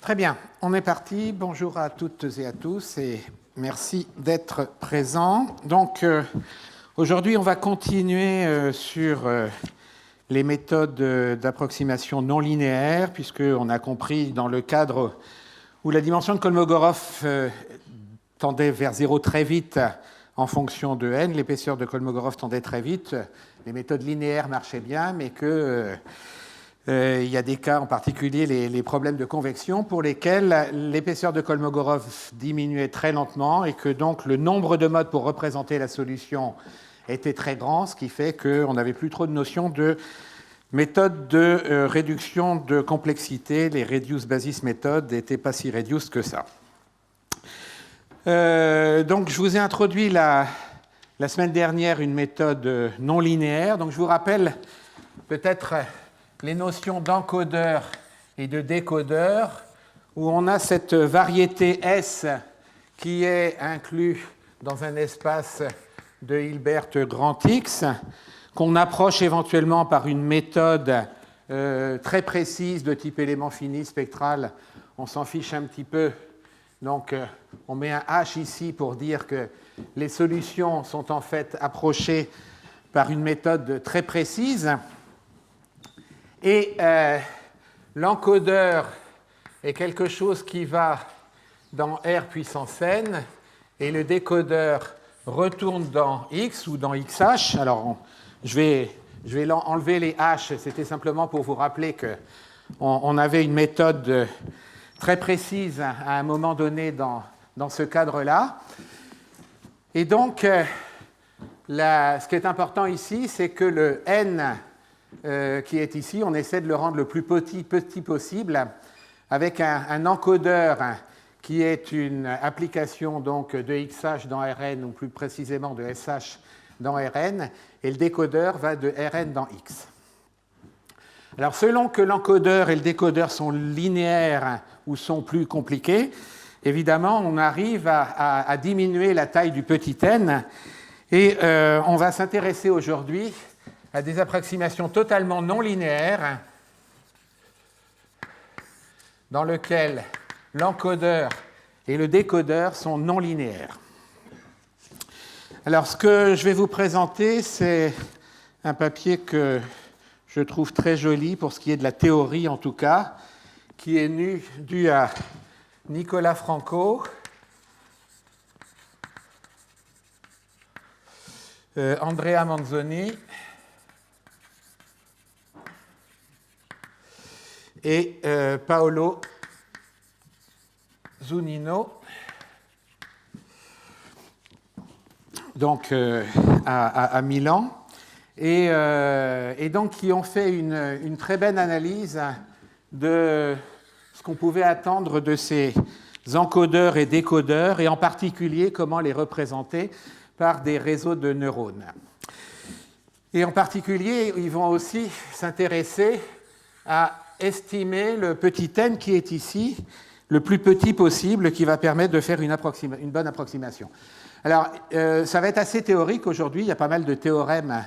Très bien, on est parti. Bonjour à toutes et à tous et merci d'être présents. Donc, aujourd'hui, on va continuer sur les méthodes d'approximation non linéaire, puisqu'on a compris dans le cadre où la dimension de Kolmogorov tendait vers 0 très vite en fonction de n, l'épaisseur de Kolmogorov tendait très vite, les méthodes linéaires marchaient bien, mais que il y a des cas, en particulier les problèmes de convection, pour lesquels l'épaisseur de Kolmogorov diminuait très lentement et que donc le nombre de modes pour représenter la solution était très grand, ce qui fait qu'on n'avait plus trop de notion de méthode de réduction de complexité. Les reduced basis méthodes n'étaient pas si reduced que ça. Donc je vous ai introduit la semaine dernière une méthode non linéaire. Donc je vous rappelle peut-être les notions d'encodeur et de décodeur, où on a cette variété S qui est inclue dans un espace de Hilbert grand X, qu'on approche éventuellement par une méthode très précise de type élément fini spectral. On s'en fiche un petit peu. Donc, on met un H ici pour dire que les solutions sont en fait approchées par une méthode très précise. Et l'encodeur est quelque chose qui va dans R puissance n, et le décodeur retourne dans X ou dans XH. Alors, je vais enlever les H, c'était simplement pour vous rappeler qu'on avait une méthode très précise à un moment donné dans ce cadre-là. Et donc, ce qui est important ici, c'est que le n qui est ici, on essaie de le rendre le plus petit possible avec un encodeur qui est une application donc, de XH dans Rn, ou plus précisément de SH dans Rn, et le décodeur va de Rn dans X. Alors, selon que l'encodeur et le décodeur sont linéaires ou sont plus compliqués, évidemment, on arrive à diminuer la taille du petit n, et on va s'intéresser aujourd'hui à des approximations totalement non linéaires dans lesquelles l'encodeur et le décodeur sont non linéaires. Alors, ce que je vais vous présenter, c'est un papier que je trouve très joli pour ce qui est de la théorie, en tout cas, qui est dû à Nicolas Franco, Andrea Manzoni et Paolo Zunino, donc à Milan, et donc qui ont fait une très belle analyse de ce qu'on pouvait attendre de ces encodeurs et décodeurs, et en particulier comment les représenter par des réseaux de neurones. Et en particulier, ils vont aussi s'intéresser à estimer le petit n qui est ici, le plus petit possible, qui va permettre de faire une bonne approximation. Alors, ça va être assez théorique aujourd'hui. Il y a pas mal de théorèmes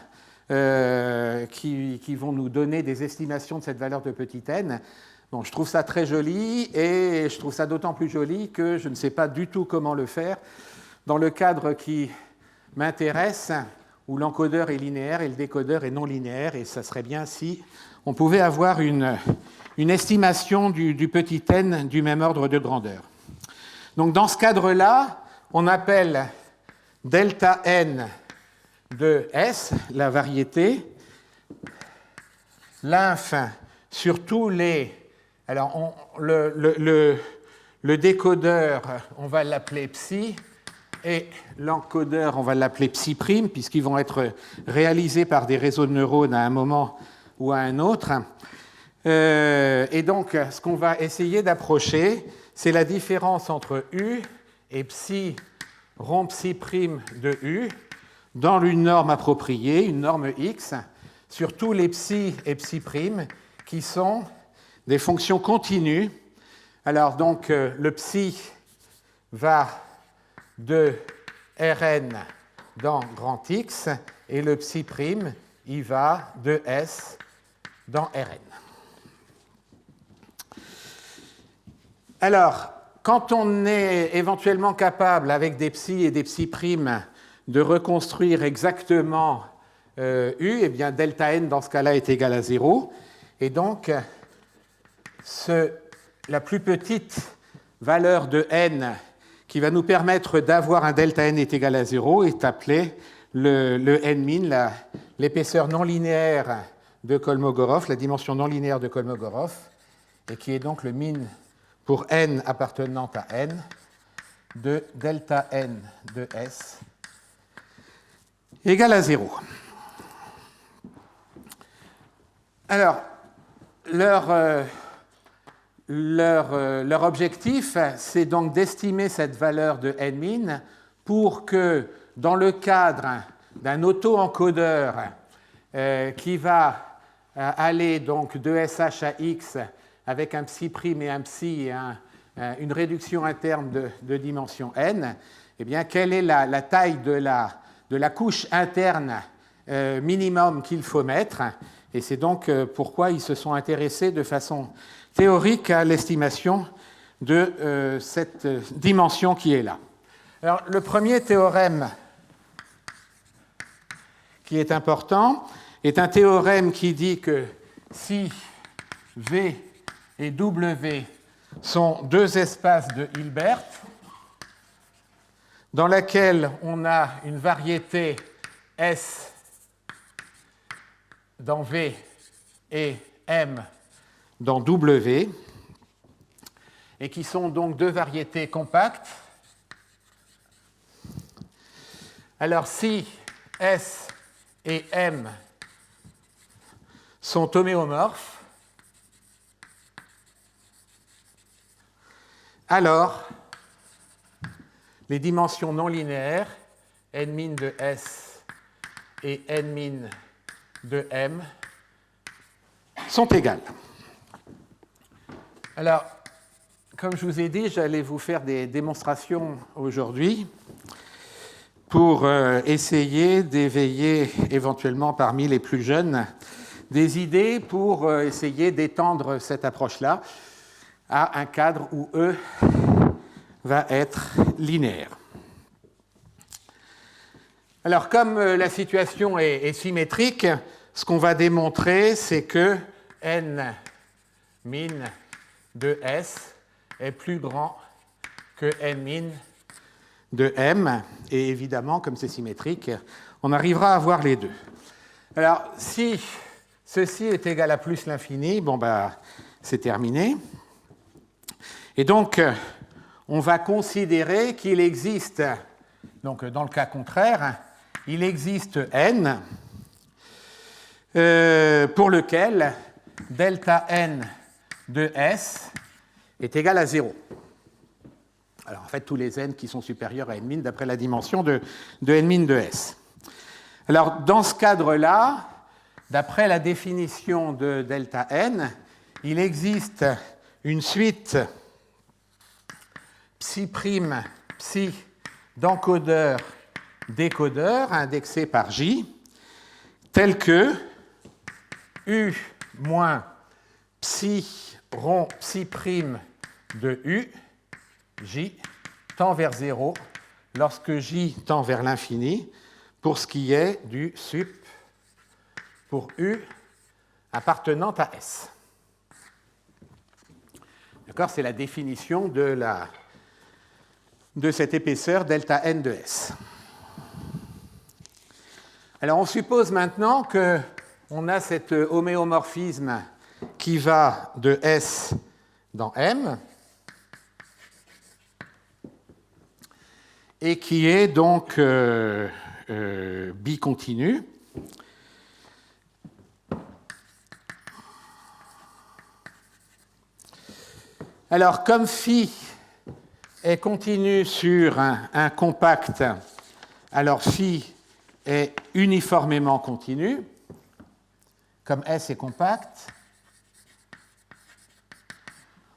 qui vont nous donner des estimations de cette valeur de petit n. Bon, je trouve ça très joli, et je trouve ça d'autant plus joli que je ne sais pas du tout comment le faire dans le cadre qui m'intéresse, où l'encodeur est linéaire et le décodeur est non linéaire, et ça serait bien si on pouvait avoir une estimation du petit n du même ordre de grandeur. Donc, dans ce cadre-là, on appelle delta n de S, la variété, l'inf sur tous les... Alors, le décodeur, on va l'appeler psi, et l'encodeur, on va l'appeler psi', puisqu'ils vont être réalisés par des réseaux de neurones à un moment ou à un autre. Et donc, ce qu'on va essayer d'approcher, c'est la différence entre U et psi rond psi' de U dans une norme appropriée, une norme X, sur tous les psi et psi' qui sont des fonctions continues. Alors, donc, le psi va de Rn dans grand X, et le psi', il va de S dans Rn. Alors, quand on est éventuellement capable, avec des psi et des psi primes, de reconstruire exactement U, eh bien delta n dans ce cas-là est égal à 0. Et donc, la plus petite valeur de n qui va nous permettre d'avoir un delta n est égal à 0 est appelée le n-min, l'épaisseur non linéaire de Kolmogorov, la dimension non linéaire de Kolmogorov, et qui est donc le min pour n appartenant à n de delta n de S égale à 0. Alors, leur objectif, c'est donc d'estimer cette valeur de n-min pour que, dans le cadre d'un auto-encodeur qui va aller donc de SH à X avec un psi prime et un psi et une réduction interne de dimension n, eh bien, quelle est la taille de la couche interne minimum qu'il faut mettre. Et c'est donc pourquoi ils se sont intéressés de façon théorique à l'estimation de cette dimension qui est là. Alors, le premier théorème qui est important est un théorème qui dit que si V et W sont deux espaces de Hilbert, dans laquelle on a une variété S dans V et M dans W, et qui sont donc deux variétés compactes. Alors si S et M sont homéomorphes, alors les dimensions non linéaires, n-min de S et n-min de M, sont égales. Alors, comme je vous ai dit, j'allais vous faire des démonstrations aujourd'hui pour essayer d'éveiller éventuellement parmi les plus jeunes des idées pour essayer d'étendre cette approche-là à un cadre où E va être linéaire. Alors, comme la situation est symétrique, ce qu'on va démontrer, c'est que n-min de S est plus grand que n-min de M. Et évidemment, comme c'est symétrique, on arrivera à avoir les deux. Alors, si ceci est égal à plus l'infini, bon, c'est terminé. Et donc, on va considérer qu'il existe, donc dans le cas contraire, il existe n pour lequel delta n de S est égal à 0. Alors, en fait, tous les n qui sont supérieurs à n-min d'après la dimension de n-min de S. Alors, dans ce cadre-là, d'après la définition de delta n, il existe une suite psi' psi d'encodeurs décodeurs indexés par J, tels que U moins psi rond psi' de U, J, tend vers 0, lorsque J tend vers l'infini, pour ce qui est du sup pour U appartenant à S. D'accord, c'est la définition de cette épaisseur delta n de S. Alors on suppose maintenant qu'on a cet homéomorphisme qui va de S dans M et qui est donc bicontinu. Alors, comme phi est continu sur un compact, alors phi est uniformément continu. Comme S est compact,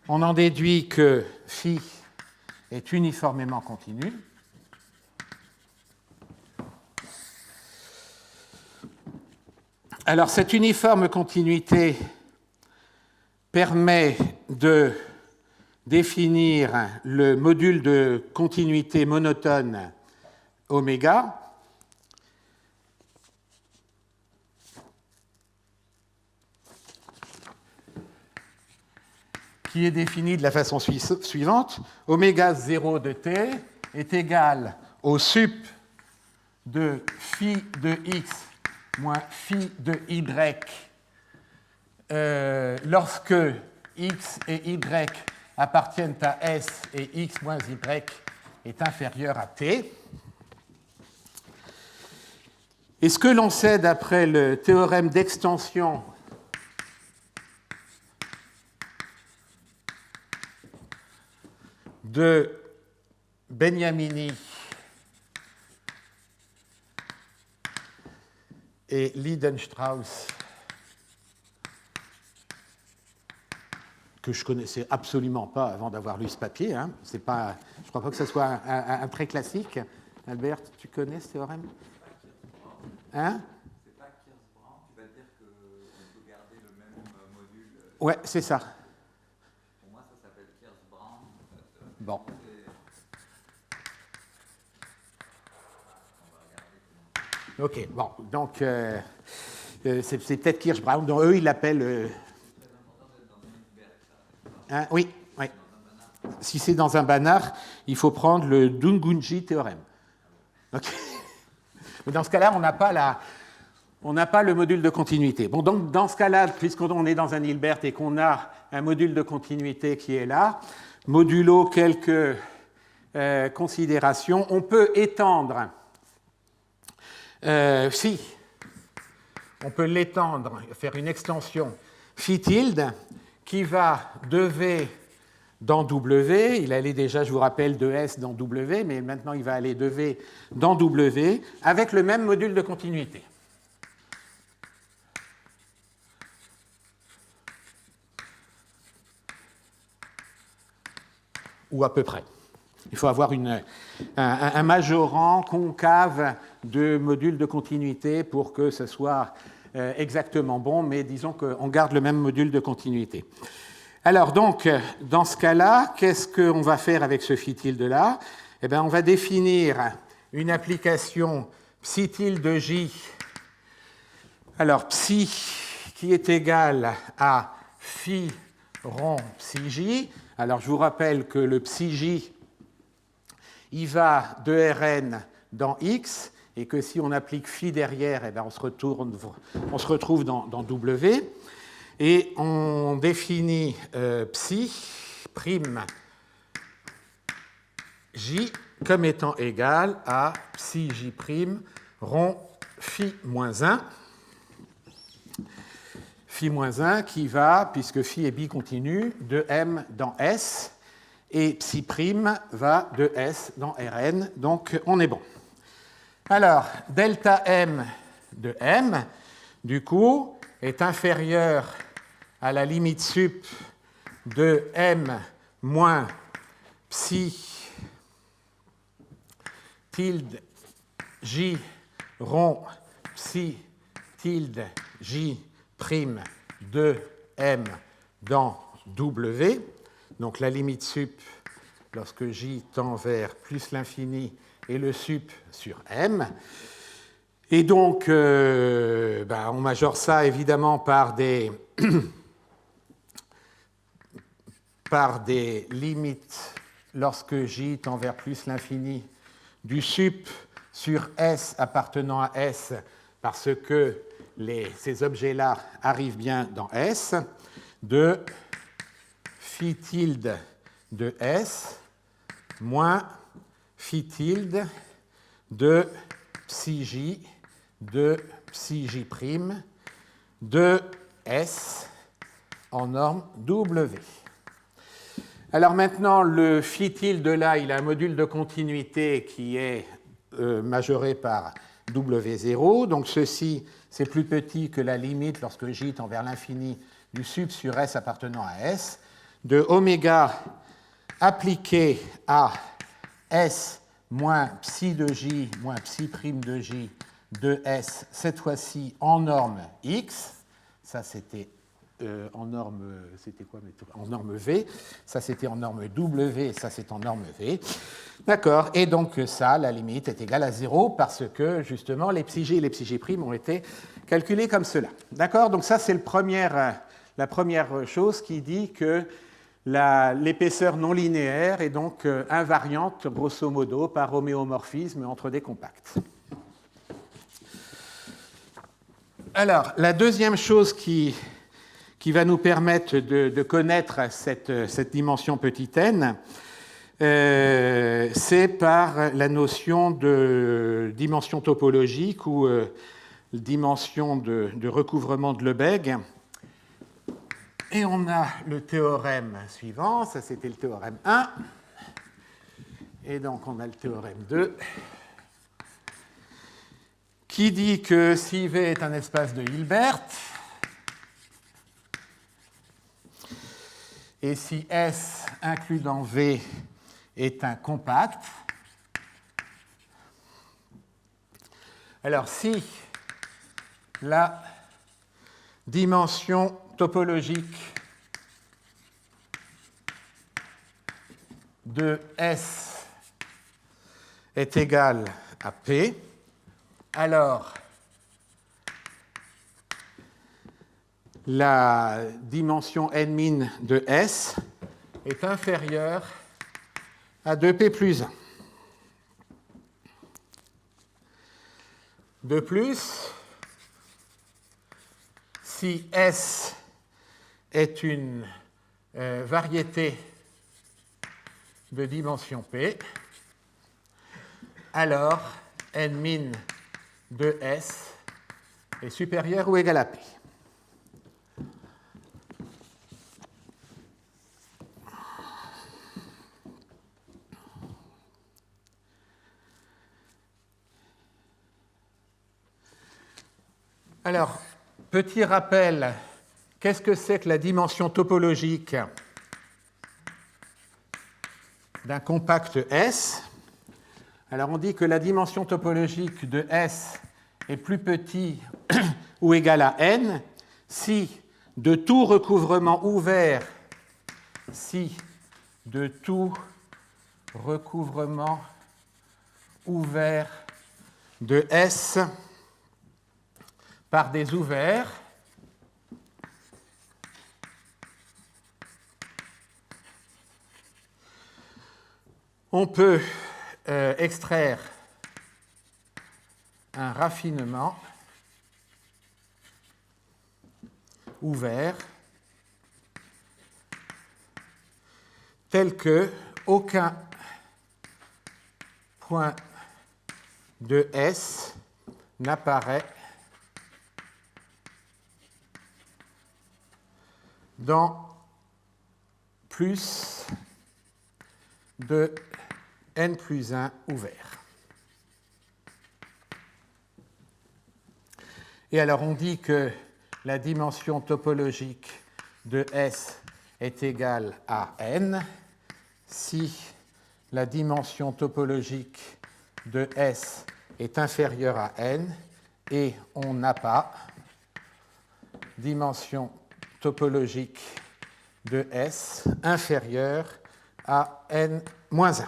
on en déduit que phi est uniformément continu. Alors, cette uniforme continuité permet définir le module de continuité monotone oméga, qui est défini de la façon suivante. Oméga 0 de t est égal au sup de phi de x moins phi de y lorsque x et y appartiennent à S et x moins y est inférieur à t. Et ce que l'on sait d'après le théorème d'extension de Beniamini et Lindenstrauss, que je ne connaissais absolument pas avant d'avoir lu ce papier. Hein. Je ne crois pas que ce soit un très classique. Albert, tu connais ce théorème? Hein? C'est pas Kirsch-Brown, tu vas dire qu'on peut garder le même module. Ouais, c'est ça. Pour moi, ça s'appelle Kirsch-Brown. Bon. Ok, bon, donc c'est peut-être Kirsch-Brown, dont eux ils l'appellent. Hein, oui, oui. Si c'est dans un banach, il faut prendre le Dungunji théorème. Okay. Mais dans ce cas-là, on n'a pas le module de continuité. Bon, donc dans ce cas-là, puisqu'on est dans un Hilbert et qu'on a un module de continuité qui est là, modulo quelques considérations, on peut étendre. Si, on peut l'étendre, faire une extension phi tilde qui va de V dans W. Il allait déjà, je vous rappelle, de S dans W, mais maintenant il va aller de V dans W avec le même module de continuité. Ou à peu près. Il faut avoir un majorant concave de module de continuité pour que ce soit exactement bon, mais disons qu'on garde le même module de continuité. Alors donc, dans ce cas-là, qu'est-ce qu'on va faire avec ce phi tilde-là? Eh bien, on va définir une application psi tilde j. Alors, psi qui est égal à phi rond psi j. Alors, je vous rappelle que le psi j, il va de Rn dans X, et que si on applique phi derrière, eh bien on se retrouve dans W. Et on définit psi prime j comme étant égal à psi j prime rond phi moins 1. Phi moins 1 qui va, puisque phi est bicontinu, de M dans S, et psi prime va de S dans Rn, donc on est bon. Alors, delta M de M, du coup, est inférieur à la limite sup de M moins psi tilde J rond psi tilde J prime de M dans W. Donc la limite sup, lorsque J tend vers plus l'infini, et le sup sur M. Et donc, on majore ça évidemment par des limites lorsque J tend vers plus l'infini du sup sur S appartenant à S, parce que ces objets-là arrivent bien dans S, de phi tilde de S moins phi tilde de psi j de psi j prime de S en norme W. Alors maintenant, le phi tilde là, il a un module de continuité qui est majoré par W0. Donc ceci, c'est plus petit que la limite lorsque J tend vers l'infini du sup sur S appartenant à S, de oméga appliqué à S moins psi de J moins psi prime de J de S, cette fois-ci en norme X. Ça, c'était en norme, c'était quoi? En norme V, ça c'était en norme W, et ça c'est en norme V. D'accord, et donc ça, la limite est égale à 0 parce que justement les psi G et les psi G' ont été calculés comme cela. D'accord, donc ça c'est la première chose qui dit que l'épaisseur non linéaire est donc invariante, grosso modo, par homéomorphisme entre des compacts. Alors, la deuxième chose qui va nous permettre de connaître cette dimension petit n, c'est par la notion de dimension topologique ou dimension de recouvrement de Lebesgue. Et on a le théorème suivant, ça c'était le théorème 1, et donc on a le théorème 2, qui dit que si V est un espace de Hilbert, et si S inclus dans V est un compact, alors si la dimension topologique de S est égale à P, alors la dimension n- de S est inférieure à 2P plus 1. De plus, si S est une variété de dimension P, alors n- de S est supérieur ou égal à P. Alors, petit rappel, qu'est-ce que c'est que la dimension topologique d'un compact S? Alors, on dit que la dimension topologique de S est plus petit ou égal à n si de tout recouvrement ouvert, de S par des ouverts on peut extraire un raffinement ouvert tel que aucun point de S n'apparaît dans plus de n plus 1 ouvert. Et alors on dit que la dimension topologique de S est égale à n si la dimension topologique de S est inférieure à n et on n'a pas dimension topologique de S inférieure à n-1.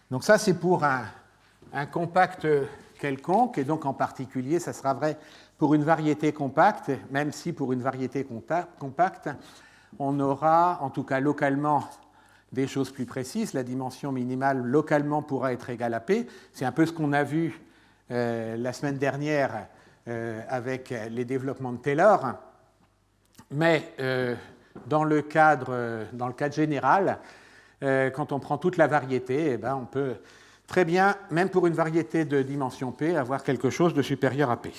Donc ça, c'est pour un compact quelconque, et donc en particulier, ça sera vrai pour une variété compacte, même si pour une variété compacte, on aura, en tout cas localement, des choses plus précises. La dimension minimale localement pourra être égale à P. C'est un peu ce qu'on a vu la semaine dernière avec les développements de Taylor. Mais dans le cadre général, quand on prend toute la variété, eh ben, on peut très bien, même pour une variété de dimension P, avoir quelque chose de supérieur à P.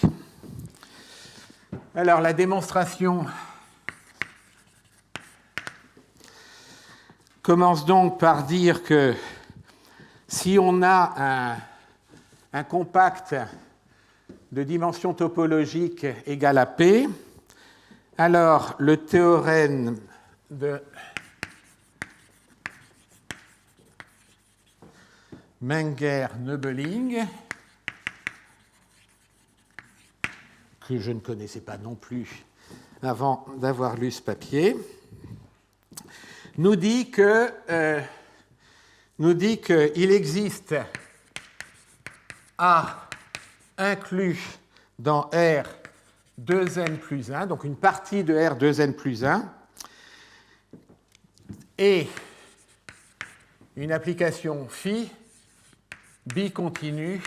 Alors, la démonstration commence donc par dire que si on a un compact de dimension topologique égale à P, alors le théorème de Menger-Neubeling, que je ne connaissais pas non plus avant d'avoir lu ce papier, nous dit qu'il existe A inclus dans R 2n plus 1, donc une partie de R 2n plus 1, et une application phi bicontinue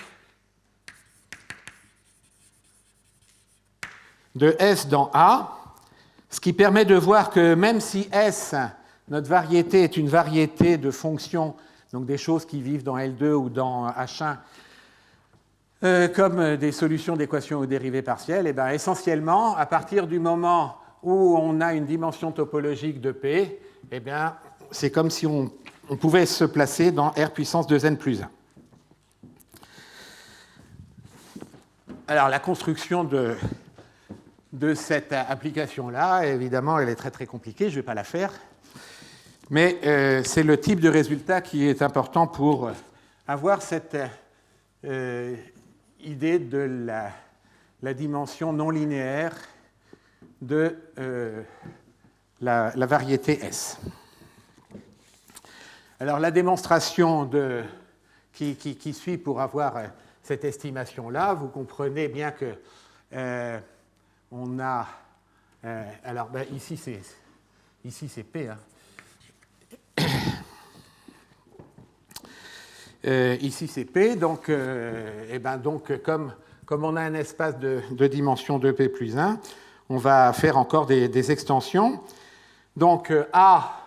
de S dans A, ce qui permet de voir que même si S, notre variété, est une variété de fonctions, donc des choses qui vivent dans L2 ou dans H1, comme des solutions d'équations aux dérivées partielles, et bien essentiellement, à partir du moment où on a une dimension topologique de P, eh bien, c'est comme si on pouvait se placer dans R puissance 2n plus 1. Alors, la construction de cette application-là, évidemment, elle est très très compliquée, je ne vais pas la faire, mais c'est le type de résultat qui est important pour avoir cette idée de la dimension non linéaire de la variété S. Alors la démonstration qui suit pour avoir cette estimation-là, vous comprenez bien que on a... alors ben, ici c'est P. Hein. Ici c'est P, donc, donc comme on a un espace de dimension 2P plus 1, on va faire encore des extensions. Donc A,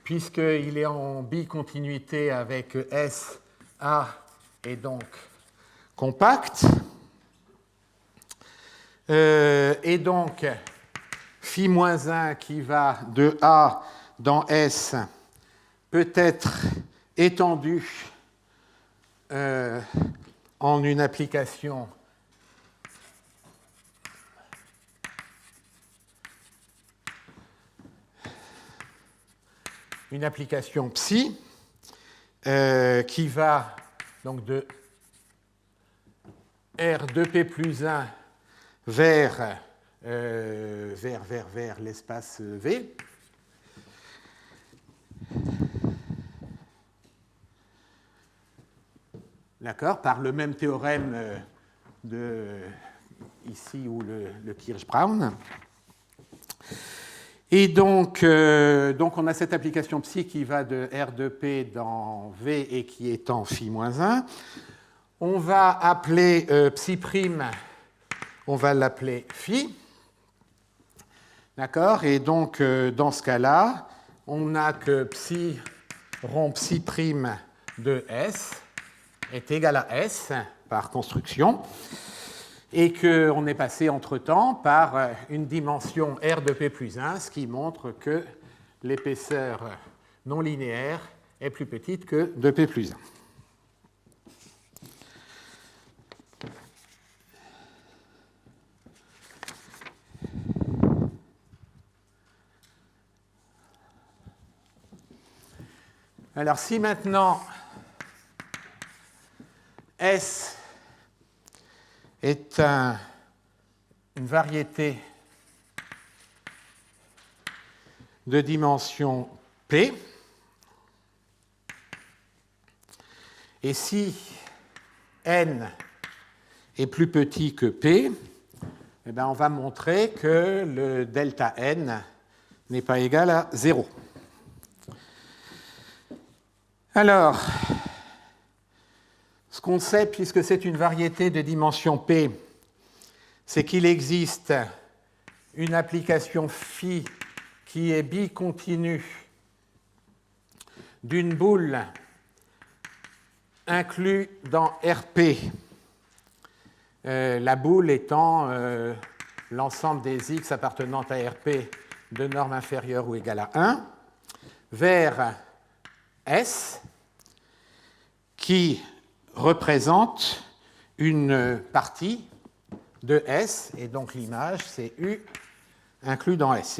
puisqu'il est en bicontinuité avec S, A est donc compact. Et donc, phi-1 qui va de A dans S peut être étendu en une application psi qui va donc de R2P plus 1 vers l'espace V. D'accord, par le même théorème ici ou le Kirsch-Brown. Et donc, on a cette application psi qui va de R2P dans V et qui est en phi-1. On va appeler psi', on va l'appeler phi. D'accord? Et donc, dans ce cas-là, on a que psi rond psi' de S est égal à S par construction, et qu'on est passé entre-temps par une dimension R de P plus 1, ce qui montre que l'épaisseur non linéaire est plus petite que de P plus 1. Alors si maintenant S est une variété de dimension P, et si N est plus petit que P, eh bien on va montrer que le delta N n'est pas égal à 0. Alors, ce qu'on sait, puisque c'est une variété de dimension P, c'est qu'il existe une application phi qui est bicontinue d'une boule inclue dans RP, la boule étant l'ensemble des x appartenant à RP de norme inférieure ou égale à 1, vers S, qui représente une partie de S, et donc l'image, c'est U inclus dans S.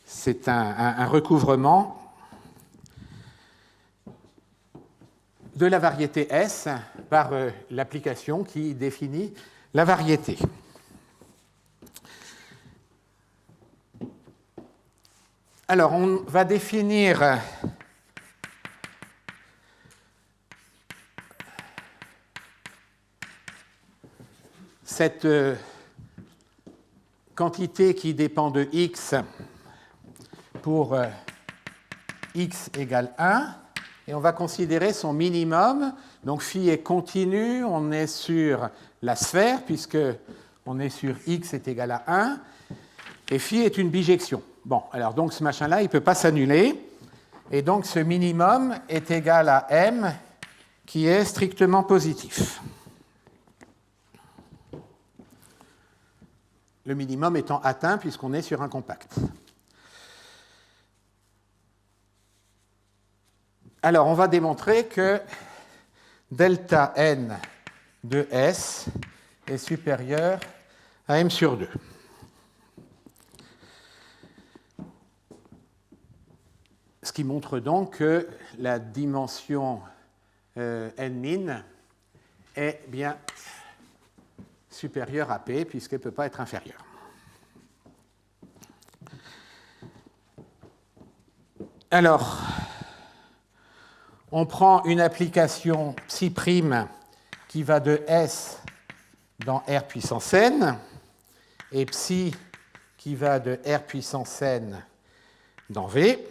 C'est un recouvrement de la variété S par l'application qui définit la variété. Alors, on va définir cette quantité qui dépend de x pour x égale 1, et on va considérer son minimum. Donc phi est continu, on est sur la sphère, puisque on est sur x est égal à 1, et phi est une bijection. Bon, alors donc ce machin-là, il ne peut pas s'annuler, et donc ce minimum est égal à m, qui est strictement positif. Le minimum étant atteint puisqu'on est sur un compact. Alors, on va démontrer que delta n de S est supérieur à m sur 2. Ce qui montre donc que la dimension n-min est bien supérieure à P, puisqu'elle ne peut pas être inférieure. Alors, on prend une application psi' qui va de S dans R puissance n, et psi qui va de R puissance n dans V,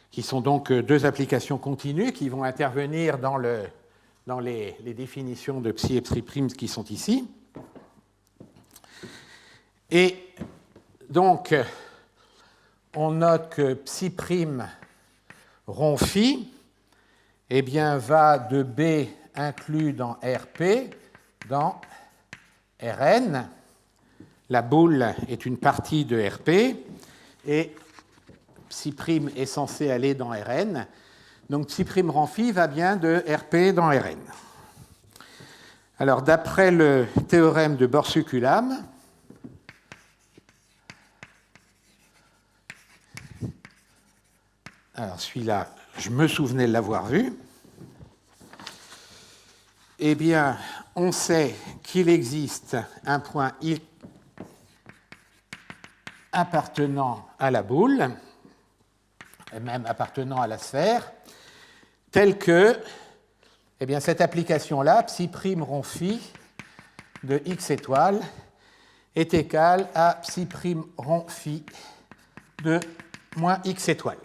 qui sont donc deux applications continues qui vont intervenir dans les définitions de psi et psi' qui sont ici. Et donc, on note que psi' rond phi eh bien, va de B inclus dans RP dans Rn. La boule est une partie de RP et psi' est censé aller dans Rn. Donc psi' rond phi va bien de Rp dans Rn. Alors, d'après le théorème de Borsuk-Ulam, alors celui-là, je me souvenais de l'avoir vu, eh bien, on sait qu'il existe un point I appartenant à la boule, et même appartenant à la sphère, tel que eh bien, cette application-là, psi' rond phi de x étoile, est égale à psi' rond phi de moins x étoile.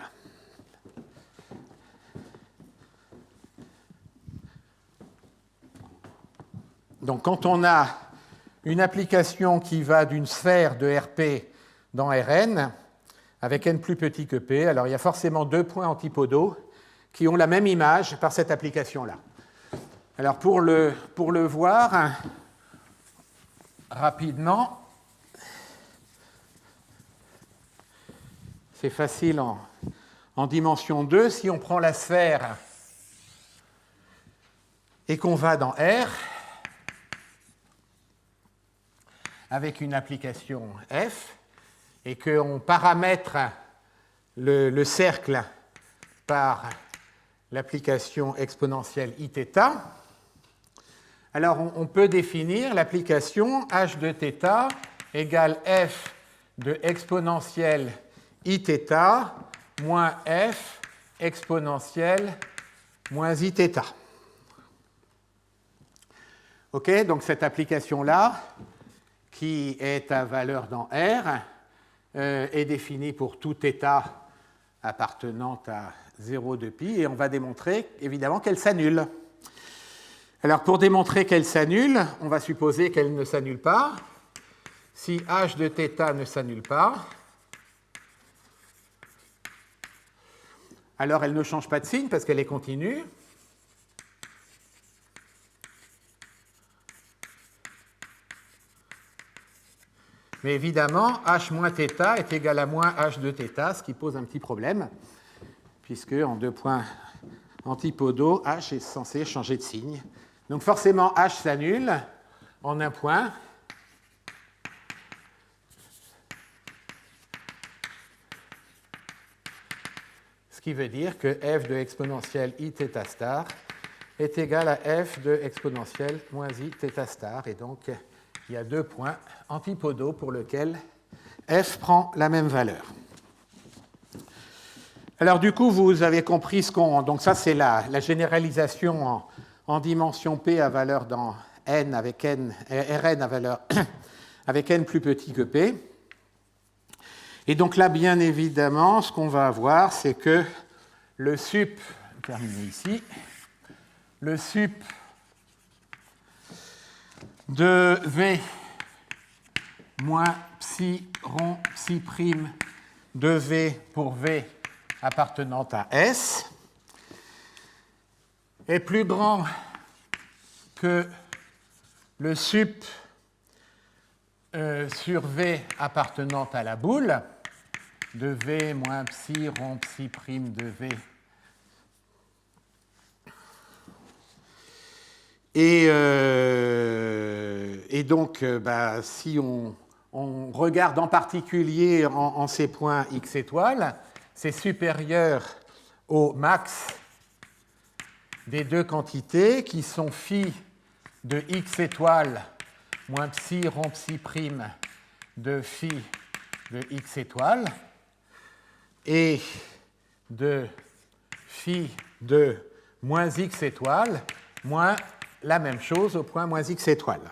Donc, quand on a une application qui va d'une sphère de Rp dans Rn, avec n plus petit que P, alors il y a forcément deux points antipodaux qui ont la même image par cette application-là. Alors, pour le voir rapidement, c'est facile en dimension 2. Si on prend la sphère et qu'on va dans R, avec une application F, et qu'on paramètre le cercle par l'application exponentielle Iθ, alors on peut définir l'application h de θ égale f de exponentielle Iθ moins f exponentielle moins Iθ. OK, donc cette application-là, qui est à valeur dans R, est définie pour tout θ appartenant à 0 de pi, et on va démontrer évidemment qu'elle s'annule. Alors pour démontrer qu'elle s'annule, on va supposer qu'elle ne s'annule pas. Si h de θ ne s'annule pas, alors elle ne change pas de signe parce qu'elle est continue. Mais évidemment, h moins θ est égal à moins h de θ, ce qui pose un petit problème, puisque en deux points antipodaux, h est censé changer de signe. Donc forcément, h s'annule en un point. ce qui veut dire que f de exponentielle i θ star est égal à f de exponentielle moins i θ star. Et donc, il y a deux points antipodaux pour lesquels f prend la même valeur. Alors, du coup, vous avez compris ce qu'on... Donc, ça, c'est la généralisation en dimension p à valeur dans n avec n, Rn à valeur avec n plus petit que p. Et donc là, bien évidemment, ce qu'on va avoir, c'est que le sup, terminé ici, le sup de V moins psi rond psi prime de V pour V appartenant à S est plus grand que le sup sur V appartenant à la boule de V moins psi rond psi prime de V. Et donc, si on regarde en particulier en ces points x étoiles, c'est supérieur au max des deux quantités qui sont phi de x étoile moins psi rond psi prime de phi de x étoile et de phi de moins x étoile moins la même chose au point moins x étoile.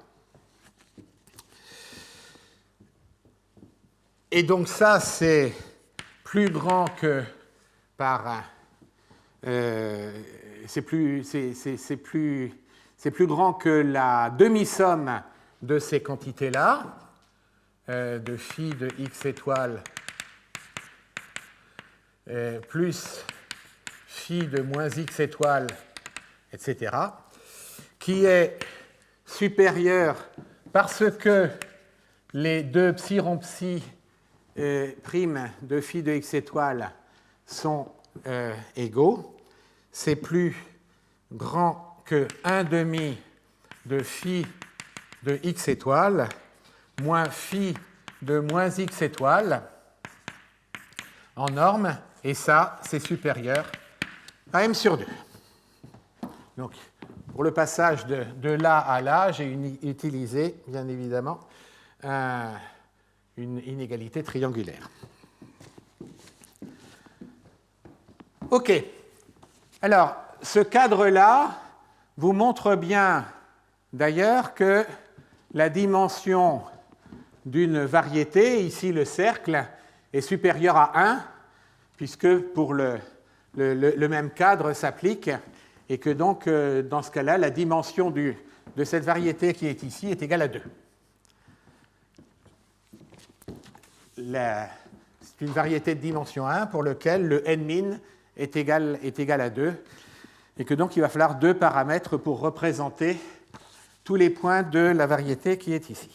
Et donc ça, c'est plus grand que par... c'est plus grand que la demi-somme de ces quantités-là, de phi de x étoile plus phi de moins x étoile, etc., qui est supérieur parce que les deux psi rond psi prime de phi de x étoile sont égaux. C'est plus grand que 1/2 de phi de x étoile moins phi de moins x étoile en norme, et ça, c'est supérieur à m sur 2. Donc, pour le passage de là à là, j'ai utilisé, bien évidemment, une inégalité triangulaire. OK. Alors, ce cadre-là vous montre bien, d'ailleurs, que la dimension d'une variété, ici le cercle, est supérieure à 1, puisque pour le même cadre s'applique, et que donc, dans ce cas-là, la dimension de cette variété qui est ici est égale à 2. C'est une variété de dimension 1 pour laquelle le n-min est égal à 2, et que donc il va falloir deux paramètres pour représenter tous les points de la variété qui est ici.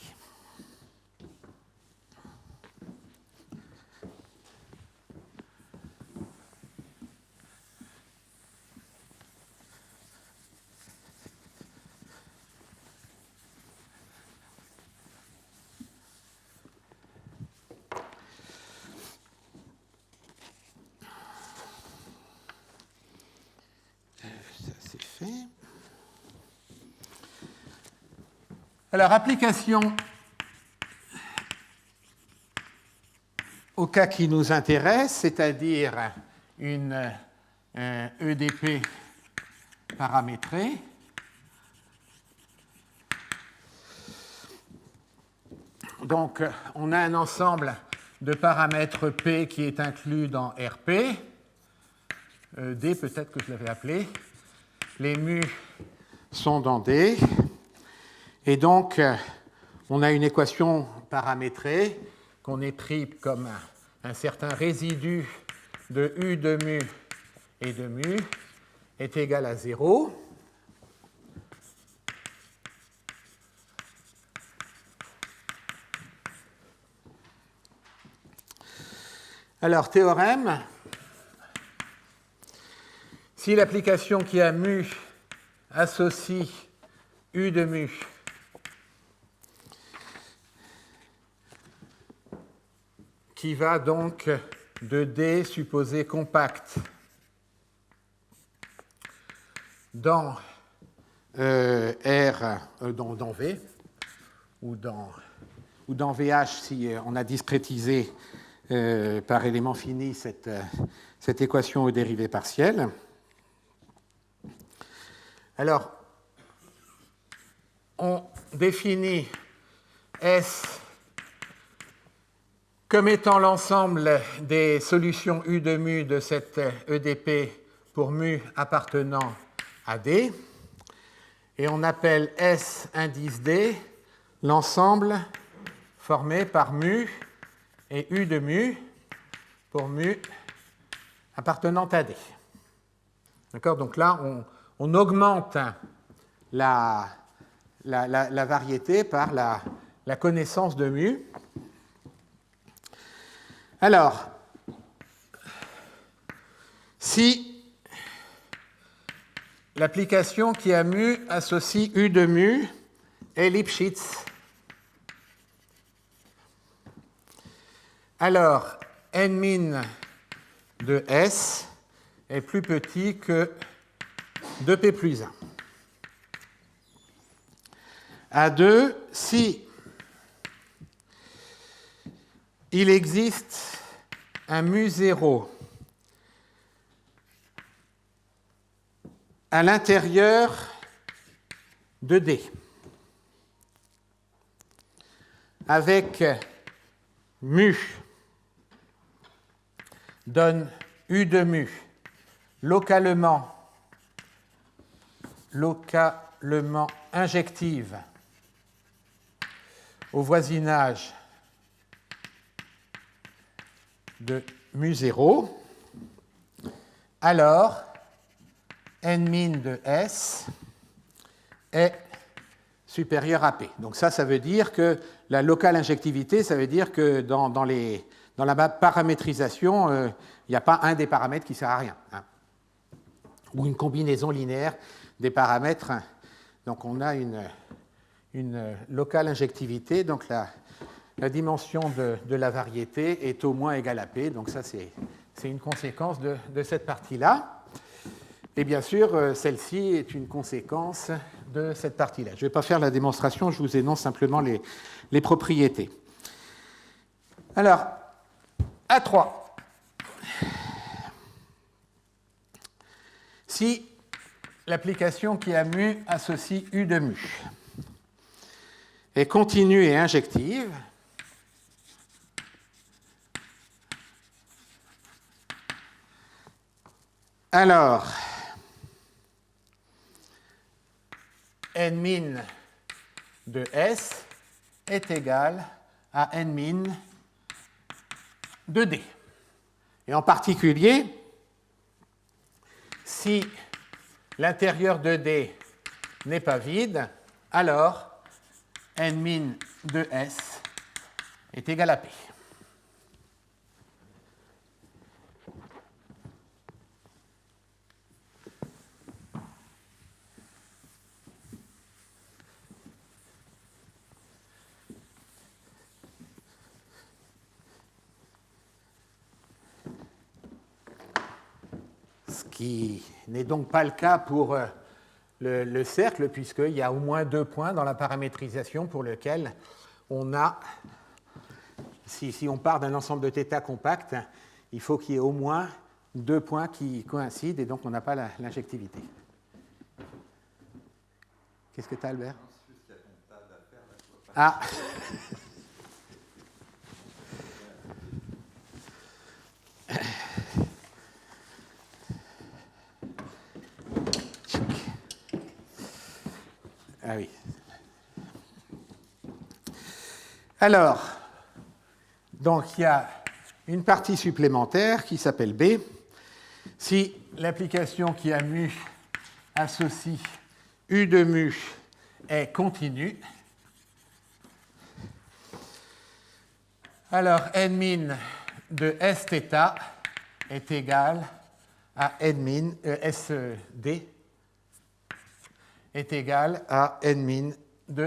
Alors, application au cas qui nous intéresse, c'est-à-dire une EDP paramétrée. Donc, on a un ensemble de paramètres P qui est inclus dans RP. D, peut-être que je l'avais appelé. Les mu sont dans D. Et donc, on a une équation paramétrée qu'on écrit comme un certain résidu de U de mu et de mu est égal à 0. Alors, théorème, si l'application qui a mu associe U de mu qui va donc de D supposé compact dans R, dans V, ou dans VH si on a discrétisé par élément fini cette équation aux dérivées partielles. Alors, on définit S comme étant l'ensemble des solutions U de mu de cette EDP pour mu appartenant à D. Et on appelle S indice D l'ensemble formé par mu et U de mu pour mu appartenant à D. D'accord ? Donc là, on augmente la variété par la connaissance de mu. Alors, si l'application qui a mu associe U de mu est Lipschitz, alors n-min de S est plus petit que 2p plus 1. A2, si il existe un mu 0 à l'intérieur de D avec mu donne U de mu localement injective au voisinage de mu 0, alors n-min de S est supérieur à P. Donc ça veut dire que la locale injectivité, ça veut dire que dans la paramétrisation, il n'y a pas un des paramètres qui ne sert à rien, hein, ou une combinaison linéaire des paramètres. Donc on a une locale injectivité, donc la dimension de la variété est au moins égale à P, donc ça c'est une conséquence de cette partie-là. Et bien sûr, celle-ci est une conséquence de cette partie-là. Je ne vais pas faire la démonstration, je vous énonce simplement les propriétés. Alors, A3. Si l'application qui a mu associe U de mu est continue et injective, alors n-min de S est égal à n-min de D. Et en particulier, si l'intérieur de D n'est pas vide, alors n-min de S est égal à P. Ce qui n'est donc pas le cas pour le cercle, puisqu'il y a au moins 2 points dans la paramétrisation pour lesquels on a, si on part d'un ensemble de θ compact, il faut qu'il y ait au moins 2 points qui coïncident, et donc on n'a pas l'injectivité. Qu'est-ce que tu as, Albert ? Ah. Ah oui. Alors, donc il y a une partie supplémentaire qui s'appelle B. Si l'application qui a mu associe U de mu est continue, alors n-min de Sθ est égal à n-min, Sd est égal à n-min de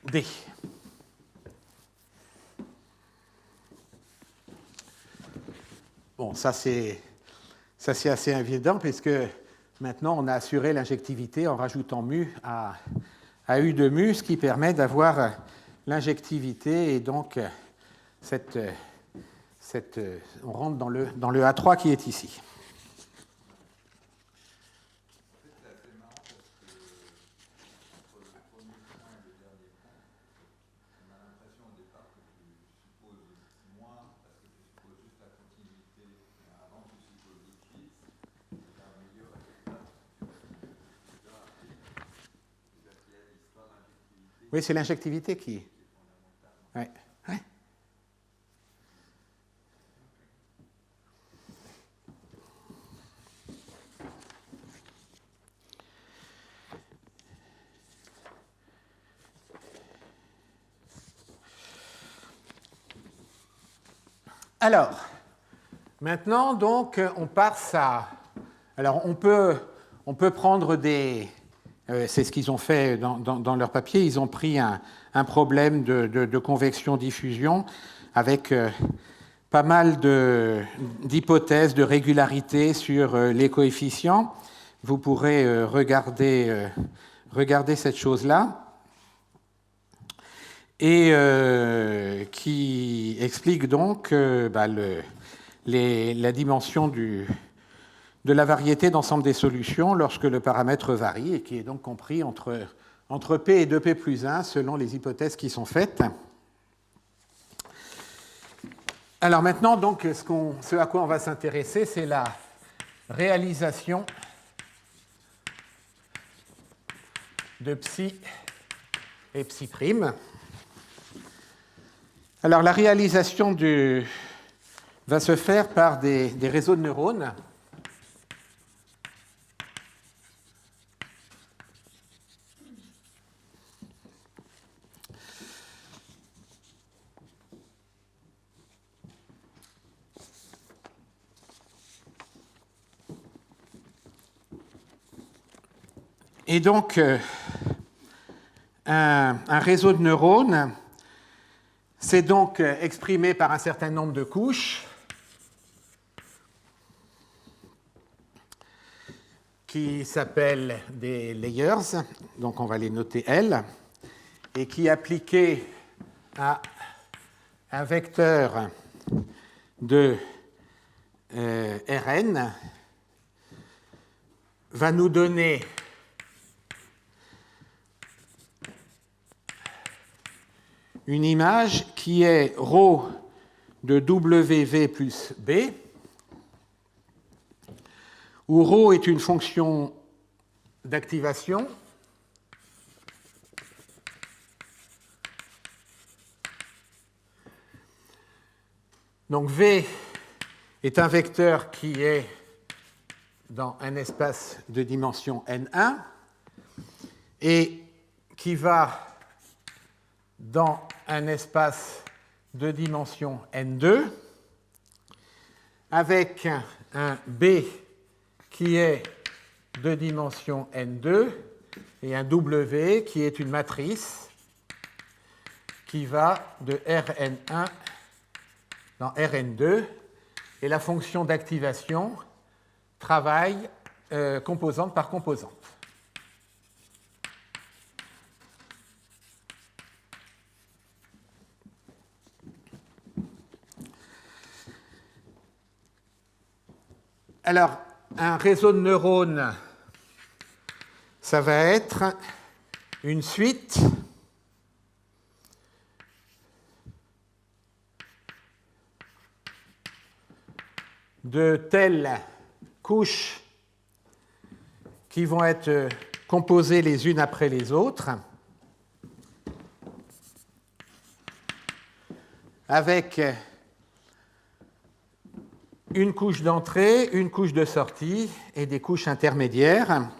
D. Bon, ça c'est assez évident, puisque maintenant, on a assuré l'injectivité en rajoutant mu à U de mu, ce qui permet d'avoir l'injectivité et donc on rentre dans le A3 qui est ici. Oui, c'est l'injectivité qui... Ouais. Ouais. Alors, maintenant, donc, on passe à... Alors, on peut prendre des... c'est ce qu'ils ont fait dans leur papier. Ils ont pris un problème de convection-diffusion avec pas mal d'hypothèses de régularité sur les coefficients. Vous pourrez regarder cette chose-là et qui explique donc la dimension de la variété d'ensemble des solutions lorsque le paramètre varie et qui est donc compris entre P et 2P plus 1 selon les hypothèses qui sont faites. Alors maintenant, donc, ce à quoi on va s'intéresser, c'est la réalisation de psi et psi prime. Alors la réalisation va se faire par des réseaux de neurones. Et donc, un réseau de neurones, c'est donc exprimé par un certain nombre de couches qui s'appellent des layers, donc on va les noter L, et qui, appliqués à un vecteur de Rn, va nous donner une image qui est ρ de WV plus B, où ρ est une fonction d'activation donc V est un vecteur qui est dans un espace de dimension N1 et qui va dans un espace de dimension N2 avec un B qui est de dimension N2 et un W qui est une matrice qui va de Rn1 dans Rn2 et la fonction d'activation travaille composante par composante. Alors, un réseau de neurones, ça va être une suite de telles couches qui vont être composées les unes après les autres avec une couche d'entrée, une couche de sortie et des couches intermédiaires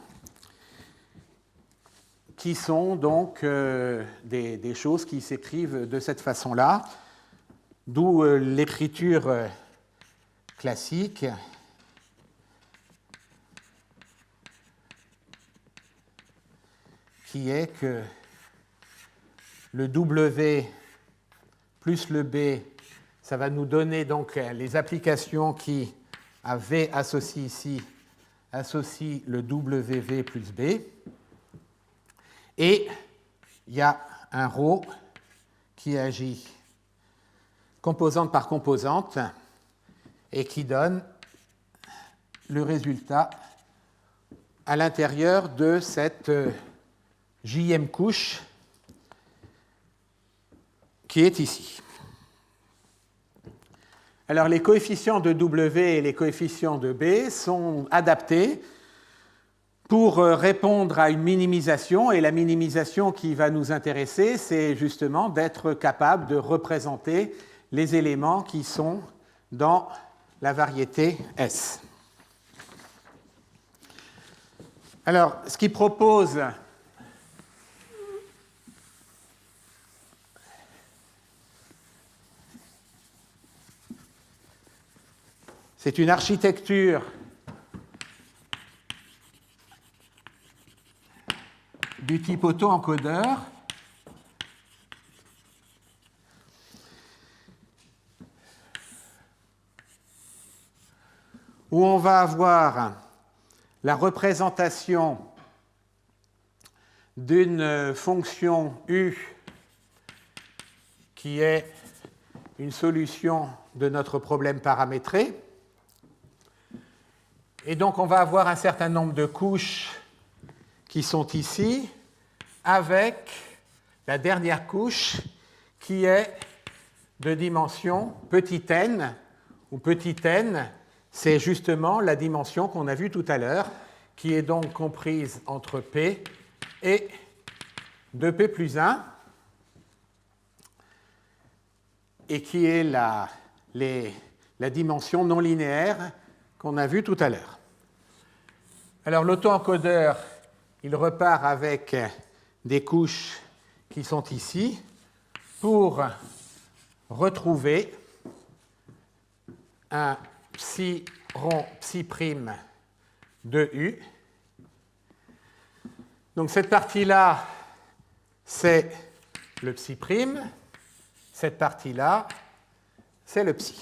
qui sont donc des choses qui s'écrivent de cette façon-là, d'où l'écriture classique qui est que le W plus le B, ça va nous donner donc les applications qui, à V associé ici associe le WV plus B. Et il y a un ρ qui agit composante par composante et qui donne le résultat à l'intérieur de cette jème couche qui est ici. Alors les coefficients de W et les coefficients de B sont adaptés pour répondre à une minimisation, et la minimisation qui va nous intéresser, c'est justement d'être capable de représenter les éléments qui sont dans la variété S. Alors, ce qu'il propose, c'est une architecture du type auto-encodeur où on va avoir la représentation d'une fonction U qui est une solution de notre problème paramétré. Et donc on va avoir un certain nombre de couches qui sont ici, avec la dernière couche qui est de dimension petit n, où petit n, c'est justement la dimension qu'on a vue tout à l'heure, qui est donc comprise entre P et 2P plus 1, et qui est la dimension non linéaire qu'on a vue tout à l'heure. Alors l'auto-encodeur, il repart avec des couches qui sont ici pour retrouver un psi rond psi prime de U. Donc cette partie-là, c'est le psi prime. Cette partie-là, c'est le psi.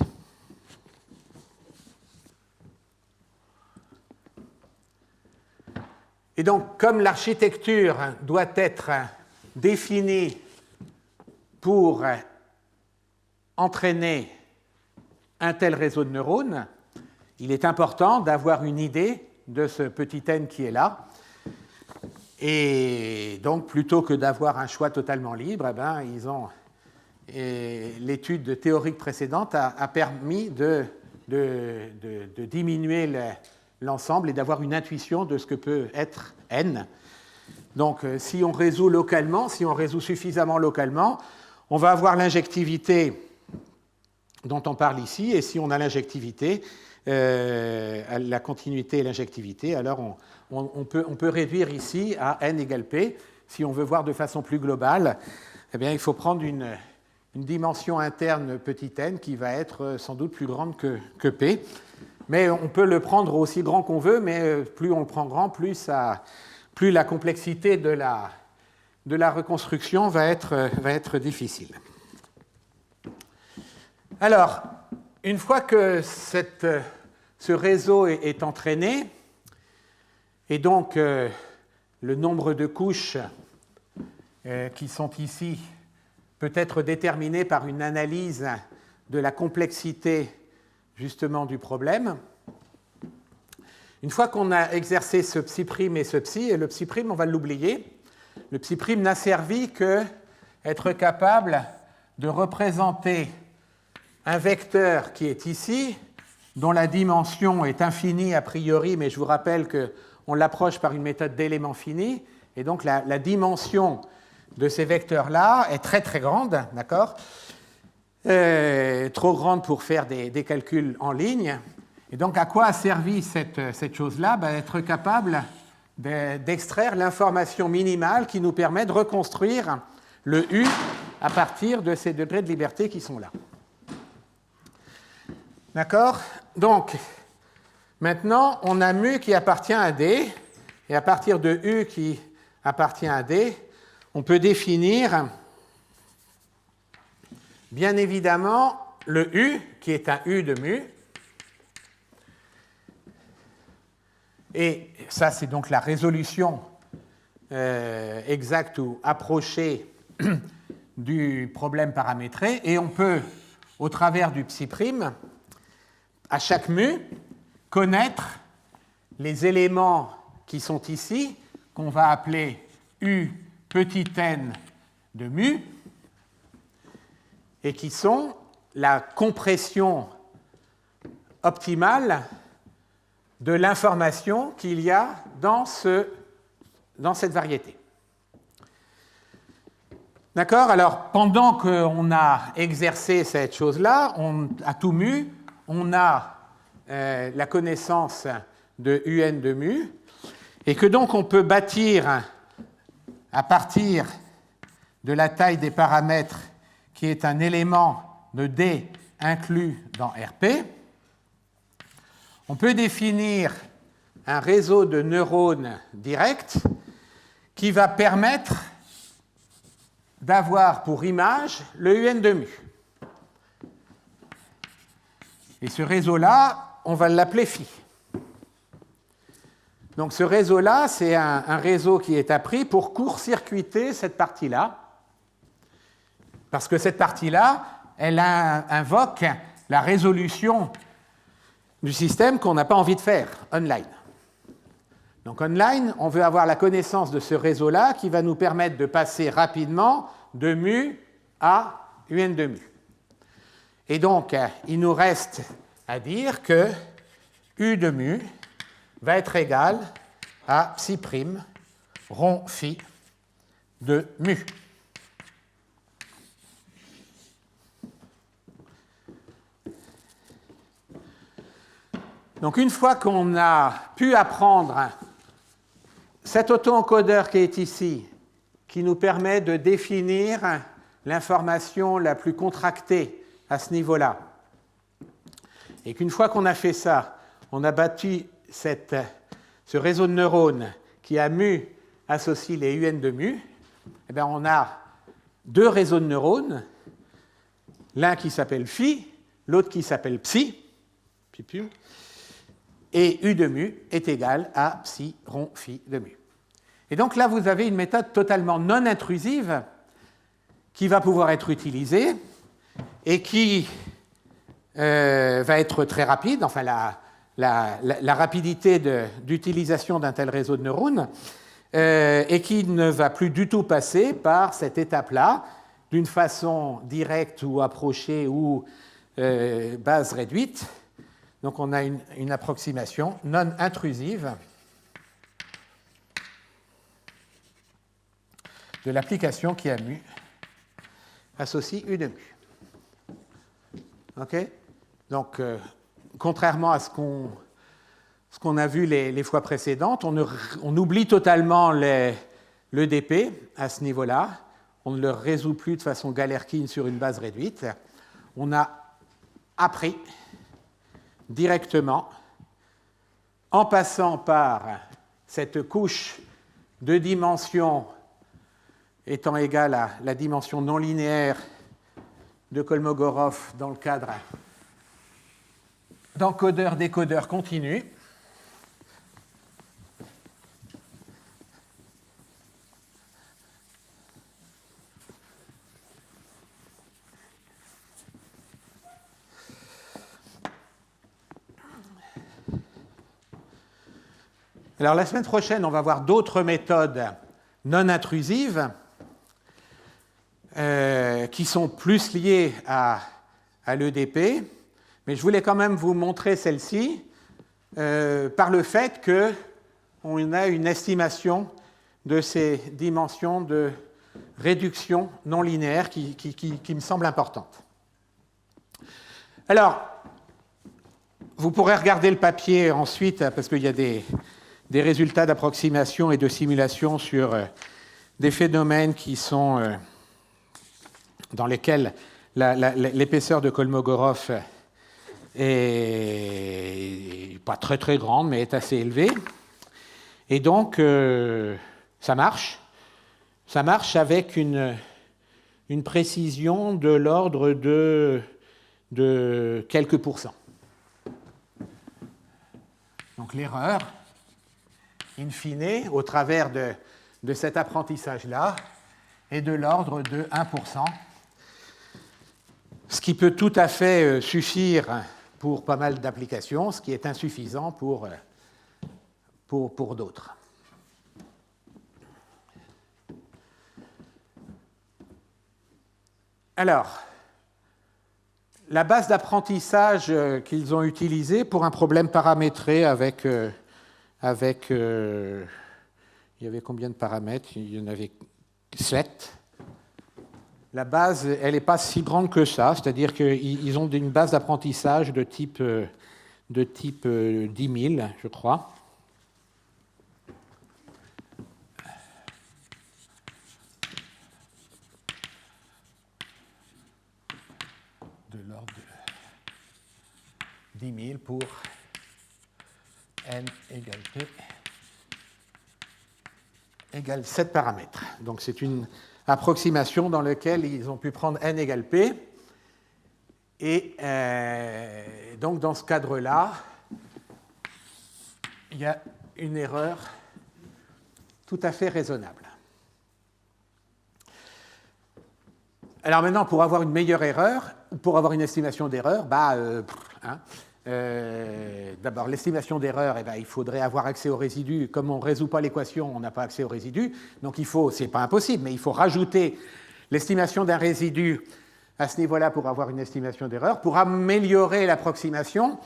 Et donc, comme l'architecture doit être définie pour entraîner un tel réseau de neurones, il est important d'avoir une idée de ce petit n qui est là. Et donc, plutôt que d'avoir un choix totalement libre, l'étude théorique précédente a permis de diminuer l'ensemble et d'avoir une intuition de ce que peut être n. Donc, si on résout localement, si on résout suffisamment localement, on va avoir l'injectivité dont on parle ici, et si on a l'injectivité, la continuité et l'injectivité, alors on peut réduire ici à n égale p. Si on veut voir de façon plus globale, eh bien, il faut prendre une dimension interne petit n qui va être sans doute plus grande que p. Mais on peut le prendre aussi grand qu'on veut, mais plus on le prend grand, plus la complexité de la reconstruction va être difficile. Alors, une fois que ce réseau est entraîné, et donc le nombre de couches qui sont ici peut être déterminé par une analyse de la complexité justement du problème. Une fois qu'on a exercé ce psi prime et ce psi, et le psi prime, on va l'oublier, le psi prime n'a servi qu'être capable de représenter un vecteur qui est ici, dont la dimension est infinie a priori, mais je vous rappelle qu'on l'approche par une méthode d'éléments finis, et donc la dimension de ces vecteurs-là est très très grande, d'accord ? Trop grande pour faire des calculs en ligne. Et donc, à quoi a servi cette chose-là ? Être capable d'extraire l'information minimale qui nous permet de reconstruire le U à partir de ces degrés de liberté qui sont là. D'accord ? Donc, maintenant, on a mu qui appartient à D, et à partir de U qui appartient à D, on peut définir, bien évidemment, le U, qui est un U de mu, Et ça, c'est donc la résolution exacte ou approchée du problème paramétré. Et on peut, au travers du psi prime, à chaque mu, connaître les éléments qui sont ici, qu'on va appeler U petit n de mu, et qui sont la compression optimale de l'information qu'il y a dans cette variété. D'accord? Alors, pendant qu'on a exercé cette chose-là, à tout mu, on a la connaissance de un de mu, et que donc on peut bâtir à partir de la taille des paramètres qui est un élément de D inclus dans RP, on peut définir un réseau de neurones directs qui va permettre d'avoir pour image le un de mu. Et ce réseau-là, on va l'appeler phi. Donc ce réseau-là, c'est un réseau qui est appris pour court-circuiter cette partie-là, parce que cette partie-là, elle invoque la résolution du système qu'on n'a pas envie de faire, online. Donc online, on veut avoir la connaissance de ce réseau-là qui va nous permettre de passer rapidement de mu à un de mu. Et donc, il nous reste à dire que U de mu va être égal à psi prime rond phi de mu. Donc une fois qu'on a pu apprendre cet auto-encodeur qui est ici, qui nous permet de définir l'information la plus contractée à ce niveau-là, et qu'une fois qu'on a fait ça, on a bâti ce réseau de neurones qui a mu associe les un de mu, eh bien on a deux réseaux de neurones, l'un qui s'appelle phi, l'autre qui s'appelle psi, et U de mu est égal à psi rond phi de mu. Et donc là, vous avez une méthode totalement non intrusive qui va pouvoir être utilisée et qui va être très rapide, enfin la rapidité d'utilisation d'un tel réseau de neurones, et qui ne va plus du tout passer par cette étape-là, d'une façon directe ou approchée ou base réduite. Donc on a une approximation non intrusive de l'application qui a mu associe U de mu. OK? Donc, contrairement à ce qu'on a vu les fois précédentes, on oublie totalement l'EDP à ce niveau-là. On ne le résout plus de façon galerkine sur une base réduite. On a appris directement, en passant par cette couche de dimension étant égale à la dimension non linéaire de Kolmogorov dans le cadre d'encodeur-décodeur continu. Alors la semaine prochaine, on va voir d'autres méthodes non intrusives qui sont plus liées à l'EDP, mais je voulais quand même vous montrer celle-ci par le fait qu'on a une estimation de ces dimensions de réduction non linéaire qui me semble importante. Alors, vous pourrez regarder le papier ensuite, parce qu'il y a des résultats d'approximation et de simulation sur des phénomènes qui sont dans lesquels l'épaisseur de Kolmogorov est pas très très grande, mais est assez élevée. Et donc, ça marche. Ça marche avec une précision de l'ordre de quelques pourcents. Donc l'erreur in fine, au travers de cet apprentissage-là, est de l'ordre de 1%, ce qui peut tout à fait suffire pour pas mal d'applications, ce qui est insuffisant pour d'autres. Alors, la base d'apprentissage qu'ils ont utilisée pour un problème paramétré avec il y avait combien de paramètres? Il y en avait 7. La base, elle n'est pas si grande que ça, c'est-à-dire qu'ils ont une base d'apprentissage de type 10 000, je crois. De l'ordre de 10 000 pour n égale p égale 7 paramètres. Donc c'est une approximation dans laquelle ils ont pu prendre n égale p. Et donc dans ce cadre-là, il y a une erreur tout à fait raisonnable. Alors maintenant, pour avoir une meilleure erreur, pour avoir une estimation d'erreur, d'abord, l'estimation d'erreur, il faudrait avoir accès aux résidus. Comme on ne résout pas l'équation, on n'a pas accès aux résidus. Donc ce n'est pas impossible, mais il faut rajouter l'estimation d'un résidu à ce niveau-là pour avoir une estimation d'erreur. Pour améliorer l'approximation,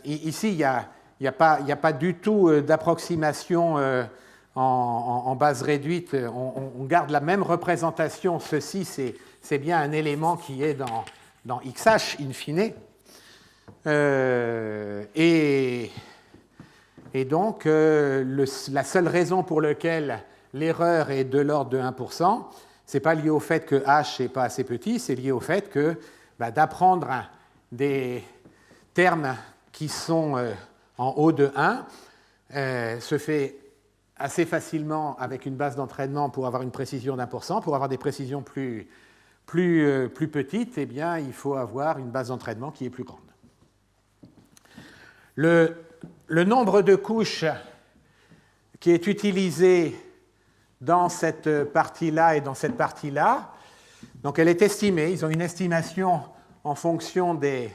ici, il n'y a pas du tout d'approximation en base réduite. On garde la même représentation. Ceci, c'est bien un élément qui est dans XH, in fine. Et donc, la seule raison pour laquelle l'erreur est de l'ordre de 1%, ce n'est pas lié au fait que H n'est pas assez petit, c'est lié au fait que d'apprendre des termes qui sont en haut de 1 se fait assez facilement avec une base d'entraînement pour avoir une précision d'1%. Pour avoir des précisions plus petites, eh bien, il faut avoir une base d'entraînement qui est plus grande. Le nombre de couches qui est utilisé dans cette partie-là et dans cette partie-là, donc elle est estimée. Ils ont une estimation en fonction des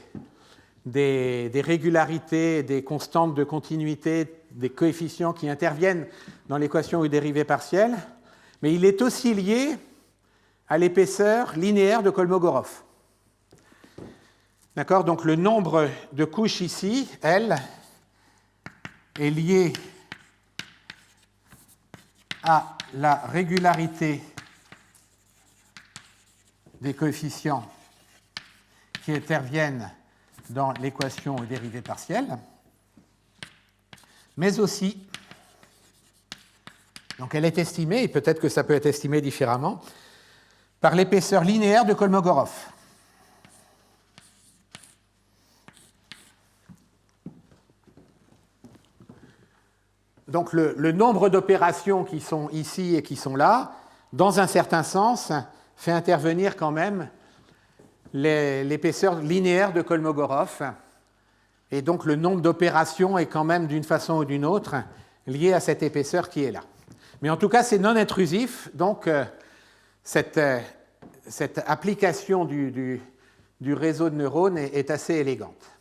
régularités, des constantes de continuité, des coefficients qui interviennent dans l'équation ou dérivée partielle, mais il est aussi lié à l'épaisseur linéaire de Kolmogorov. D'accord ? Donc le nombre de couches ici, elle, est lié à la régularité des coefficients qui interviennent dans l'équation aux dérivées partielles, mais aussi, donc elle est estimée, et peut-être que ça peut être estimé différemment, par l'épaisseur linéaire de Kolmogorov. Donc le nombre d'opérations qui sont ici et qui sont là, dans un certain sens, fait intervenir quand même l'épaisseur linéaire de Kolmogorov. Et donc le nombre d'opérations est quand même d'une façon ou d'une autre lié à cette épaisseur qui est là. Mais en tout cas, c'est non intrusif, donc cette application du réseau de neurones est assez élégante.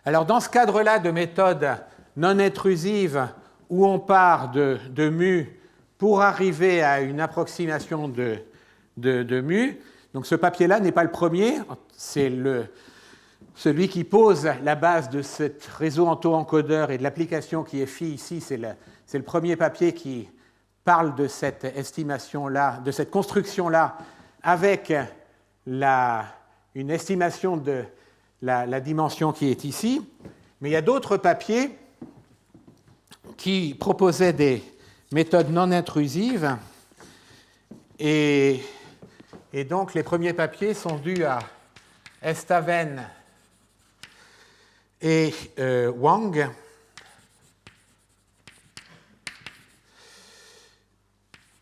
Alors dans ce cadre-là de méthode non intrusive où on part de mu pour arriver à une approximation de mu, donc ce papier-là n'est pas le premier, c'est celui qui pose la base de ce réseau auto-encodeur et de l'application qui est phi ici, c'est le premier papier qui parle de cette estimation-là, de cette construction-là, avec une estimation de la dimension qui est ici. Mais il y a d'autres papiers qui proposaient des méthodes non intrusives. Et donc, les premiers papiers sont dus à Estaven et Wang.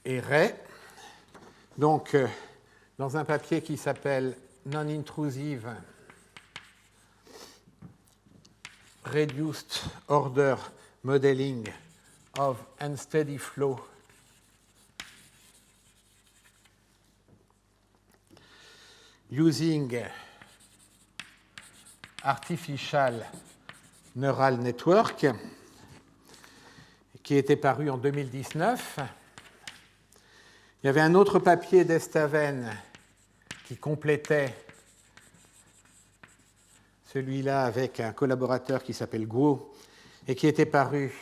Et Ray. Donc, dans un papier qui s'appelle Non-intrusive reduced order modeling of unsteady flow using artificial neural network, qui était paru en 2019. Il y avait un autre papier d'Estaven qui complétait celui-là avec un collaborateur qui s'appelle Guo et qui était paru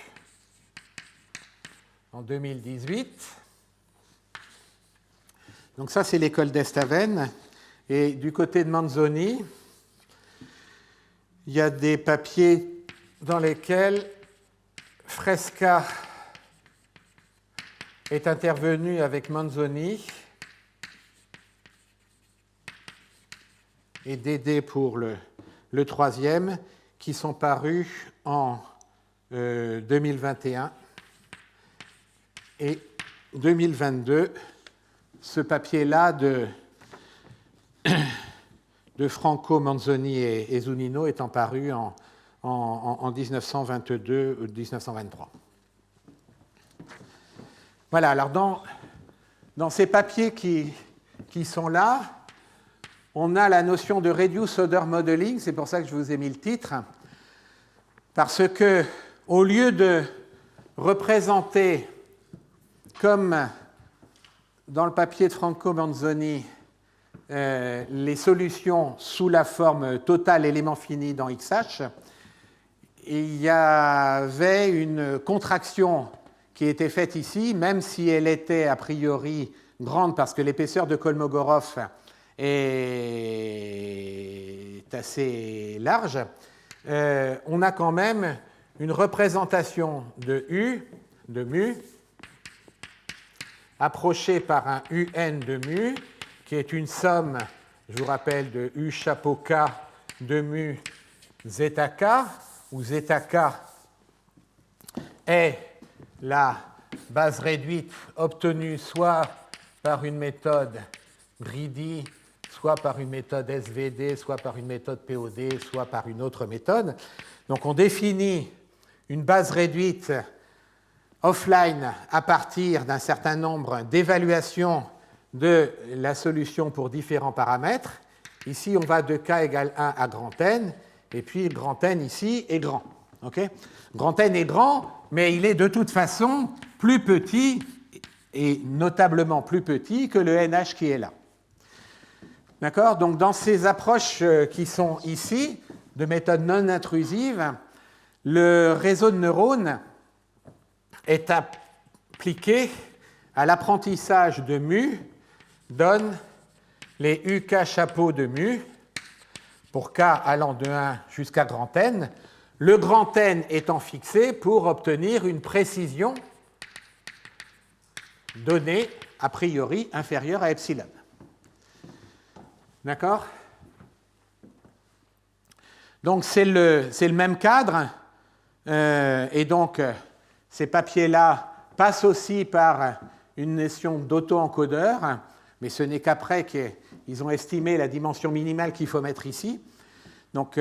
en 2018. Donc ça, c'est l'école d'Estaven. Et du côté de Manzoni, il y a des papiers dans lesquels Fresca est intervenu avec Manzoni et Dédé pour le troisième, qui sont parus en 2021 et 2022. Ce papier-là de Franco, Manzoni et Zunino étant paru en 1922 ou 1923. Voilà, alors dans ces papiers qui sont là, on a la notion de Reduced Order Modeling, c'est pour ça que je vous ai mis le titre, parce que au lieu de représenter, comme dans le papier de Franco Manzoni, les solutions sous la forme totale élément fini dans XH, il y avait une contraction qui était faite ici, même si elle était a priori grande parce que l'épaisseur de Kolmogorov est assez large, on a quand même une représentation de U, de mu, approchée par un UN de mu, qui est une somme, je vous rappelle, de U chapeau K de mu zeta K, où zeta K est la base réduite obtenue soit par une méthode greedy, soit par une méthode SVD, soit par une méthode POD, soit par une autre méthode. Donc on définit une base réduite offline à partir d'un certain nombre d'évaluations de la solution pour différents paramètres. Ici, on va de k égale 1 à grand N, et puis grand N ici est grand. Okay, grand N est grand, mais il est de toute façon plus petit, et notablement plus petit que le NH qui est là. D'accord? Donc dans ces approches qui sont ici, de méthode non intrusive, le réseau de neurones est appliqué à l'apprentissage de mu, donne les UK chapeaux de mu, pour k allant de 1 jusqu'à grand N, le grand N étant fixé pour obtenir une précision donnée a priori inférieure à epsilon. D'accord? Donc c'est le même cadre, et donc ces papiers-là passent aussi par une notion d'auto-encodeur, mais ce n'est qu'après qu'ils ont estimé la dimension minimale qu'il faut mettre ici. Donc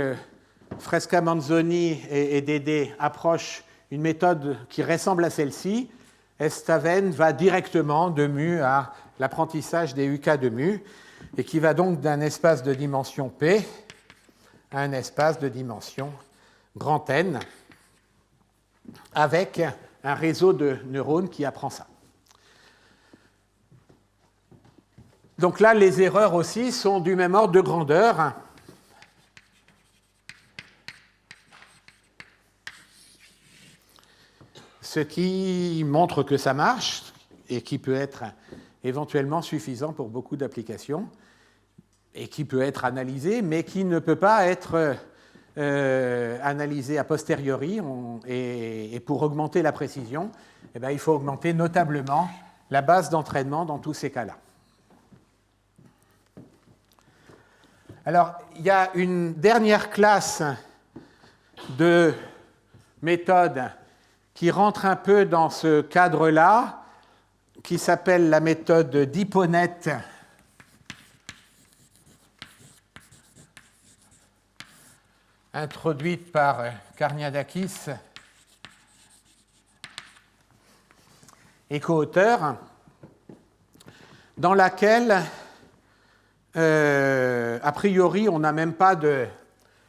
Fresca, Manzoni et Dédé approchent une méthode qui ressemble à celle-ci. Estaven va directement de mu à l'apprentissage des UK de mu, et qui va donc d'un espace de dimension P à un espace de dimension grand N, avec un réseau de neurones qui apprend ça. Donc là, les erreurs aussi sont du même ordre de grandeur. Ce qui montre que ça marche et qui peut être éventuellement suffisant pour beaucoup d'applications et qui peut être analysé, mais qui ne peut pas être analysé a posteriori. Et pour augmenter la précision, eh bien, il faut augmenter notablement la base d'entraînement dans tous ces cas-là. Alors, il y a une dernière classe de méthodes qui rentre un peu dans ce cadre-là, qui s'appelle la méthode d'Hipponet introduite par Karniadakis et co-auteur, dans laquelle, a priori, on n'a même pas de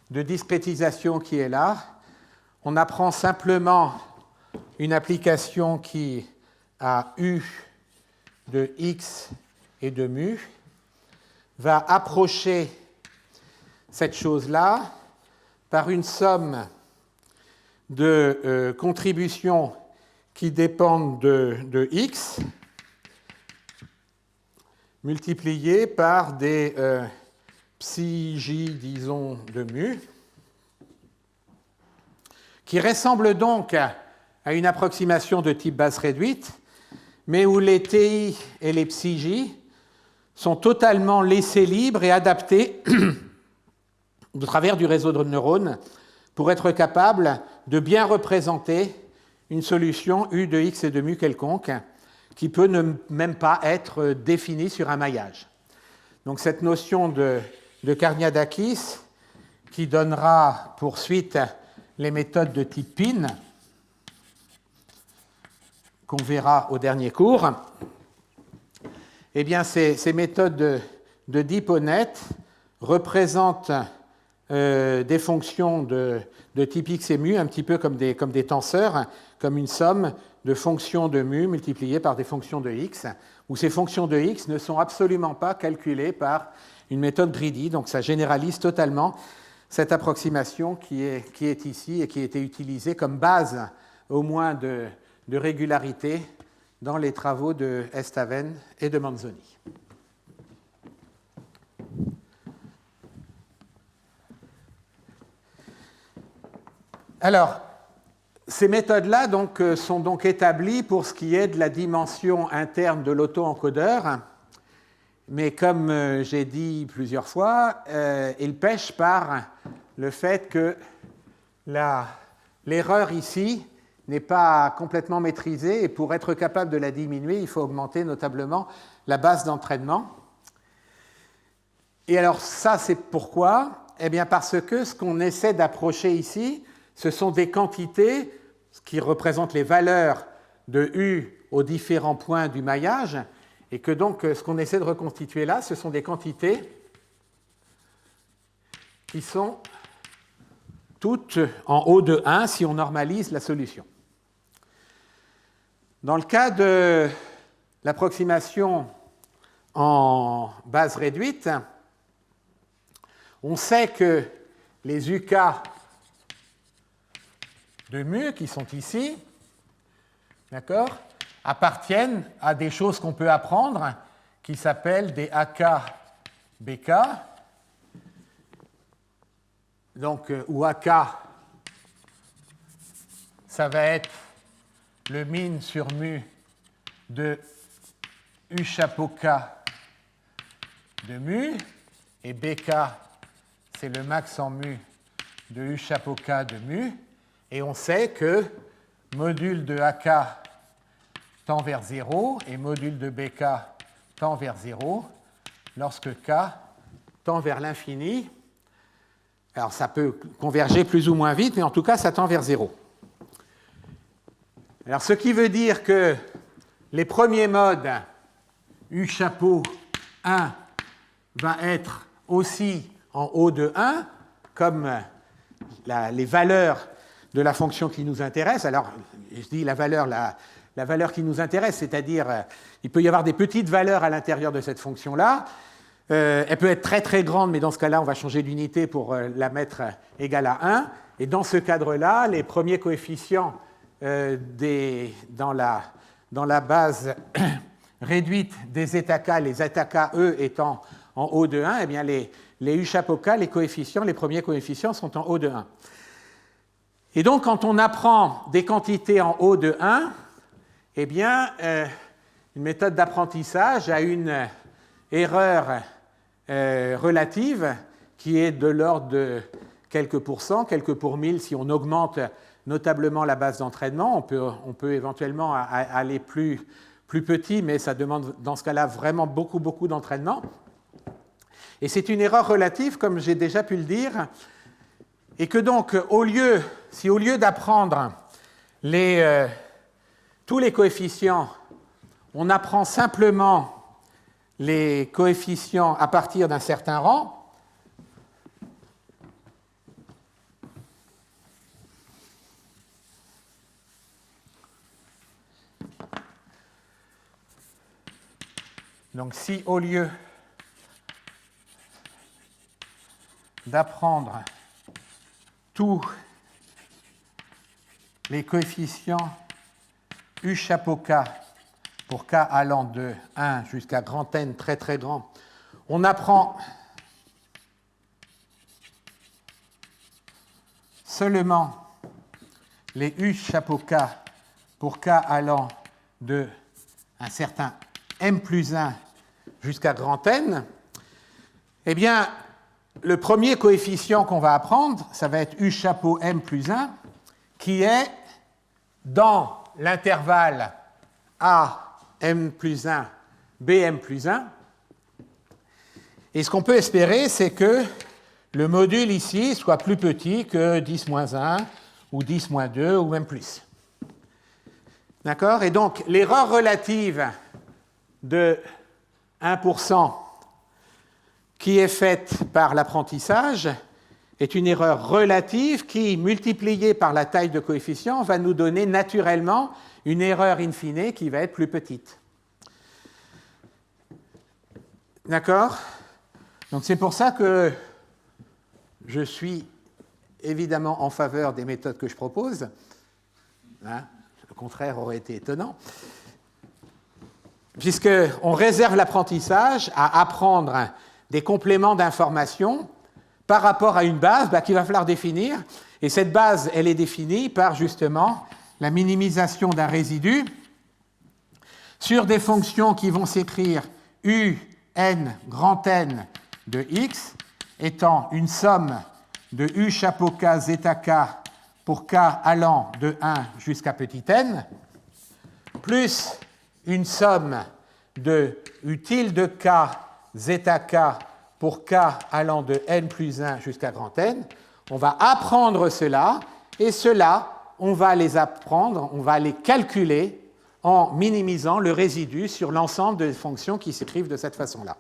discrétisation qui est là. On apprend simplement une application qui a U de x et de mu, va approcher cette chose-là par une somme de contributions qui dépendent de x, multipliées par des psi j, disons, de mu, qui ressemble donc à une approximation de type base réduite, mais où les TI et les psi j sont totalement laissés libres et adaptés au travers du réseau de neurones pour être capables de bien représenter une solution U de x et de mu quelconque qui peut ne même pas être définie sur un maillage. Donc cette notion de Karniadakis qui donnera pour suite les méthodes de type PIN qu'on verra au dernier cours, eh bien ces méthodes de Dipponet représentent des fonctions de type x et mu, un petit peu comme des tenseurs, comme une somme de fonctions de mu multipliées par des fonctions de x, où ces fonctions de x ne sont absolument pas calculées par une méthode greedy, donc ça généralise totalement cette approximation qui est ici et qui a été utilisée comme base au moins de régularité dans les travaux de Estaven et de Manzoni. Alors, ces méthodes-là sont donc établies pour ce qui est de la dimension interne de l'auto-encodeur, mais comme j'ai dit plusieurs fois, ils pêchent par le fait que l'erreur ici n'est pas complètement maîtrisée, et pour être capable de la diminuer, il faut augmenter notablement la base d'entraînement. Et alors ça, c'est pourquoi? Eh bien parce que ce qu'on essaie d'approcher ici, ce sont des quantités qui représentent les valeurs de U aux différents points du maillage, et que donc ce qu'on essaie de reconstituer là, ce sont des quantités qui sont toutes en haut de 1 si on normalise la solution. Dans le cas de l'approximation en base réduite, on sait que les UK de mu, qui sont ici, d'accord, appartiennent à des choses qu'on peut apprendre, qui s'appellent des AK-BK, donc, où AK, ça va être le min sur mu de U chapeau K de mu, et BK, c'est le max en mu de U chapeau K de mu, et on sait que module de AK tend vers 0 et module de BK tend vers 0 lorsque K tend vers l'infini. Alors ça peut converger plus ou moins vite, mais en tout cas ça tend vers 0. Alors ce qui veut dire que les premiers modes U chapeau 1 va être aussi en haut de 1, comme les valeurs de la fonction qui nous intéresse. Alors, je dis la valeur qui nous intéresse, c'est-à-dire il peut y avoir des petites valeurs à l'intérieur de cette fonction-là. Elle peut être très très grande, mais dans ce cas-là, on va changer d'unité pour la mettre égale à 1. Et dans ce cadre-là, les premiers coefficients dans la base réduite des zk, les zk, eux, étant en haut de 1, eh bien les U chapeau K, les premiers coefficients sont en haut de 1. Et donc, quand on apprend des quantités en haut de 1, eh bien, une méthode d'apprentissage a une erreur relative qui est de l'ordre de quelques pourcents, quelques pour 1000 si on augmente notablement la base d'entraînement. On peut éventuellement aller plus petit, mais ça demande dans ce cas-là vraiment beaucoup d'entraînement. Et c'est une erreur relative, comme j'ai déjà pu le dire. Et que donc, si au lieu d'apprendre tous les coefficients, on apprend simplement les coefficients à partir d'un certain rang, donc si au lieu d'apprendre tous les coefficients U chapeau K pour K allant de 1 jusqu'à grand N très très grand, on apprend seulement les U chapeau K pour K allant de un certain M plus 1 jusqu'à grand N, eh bien, le premier coefficient qu'on va apprendre, ça va être U chapeau M plus 1, qui est dans l'intervalle AM plus 1, BM plus 1. Et ce qu'on peut espérer, c'est que le module ici soit plus petit que 10-1 ou 10-2 ou même plus. D'accord? Et donc, l'erreur relative de 1% qui est faite par l'apprentissage est une erreur relative qui, multipliée par la taille de coefficient, va nous donner naturellement une erreur in fine qui va être plus petite. D'accord? Donc c'est pour ça que je suis évidemment en faveur des méthodes que je propose. Hein? Le contraire aurait été étonnant. Puisqu'on réserve l'apprentissage à apprendre des compléments d'information par rapport à une base qu'il va falloir définir. Et cette base, elle est définie par justement la minimisation d'un résidu sur des fonctions qui vont s'écrire U, n, grand N de x étant une somme de U chapeau K, zeta K pour K allant de 1 jusqu'à petit n, plus une somme de U tilde K, zeta K pour K allant de n plus 1 jusqu'à grand N. On va apprendre cela, et cela, on va les apprendre, on va les calculer en minimisant le résidu sur l'ensemble des fonctions qui s'écrivent de cette façon-là.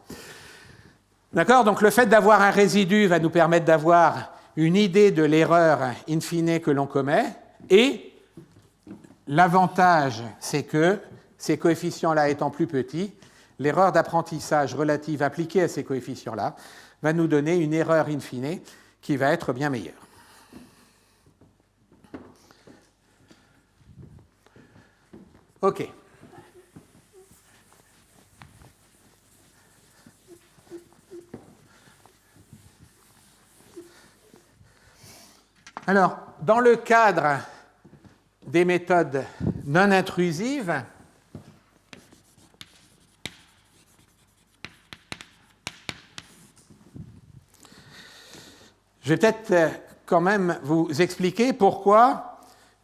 D'accord? Donc le fait d'avoir un résidu va nous permettre d'avoir une idée de l'erreur in fine que l'on commet, et l'avantage, c'est que ces coefficients-là étant plus petits, l'erreur d'apprentissage relative appliquée à ces coefficients-là va nous donner une erreur in fine qui va être bien meilleure. OK. Alors, dans le cadre des méthodes non intrusives, je vais peut-être quand même vous expliquer pourquoi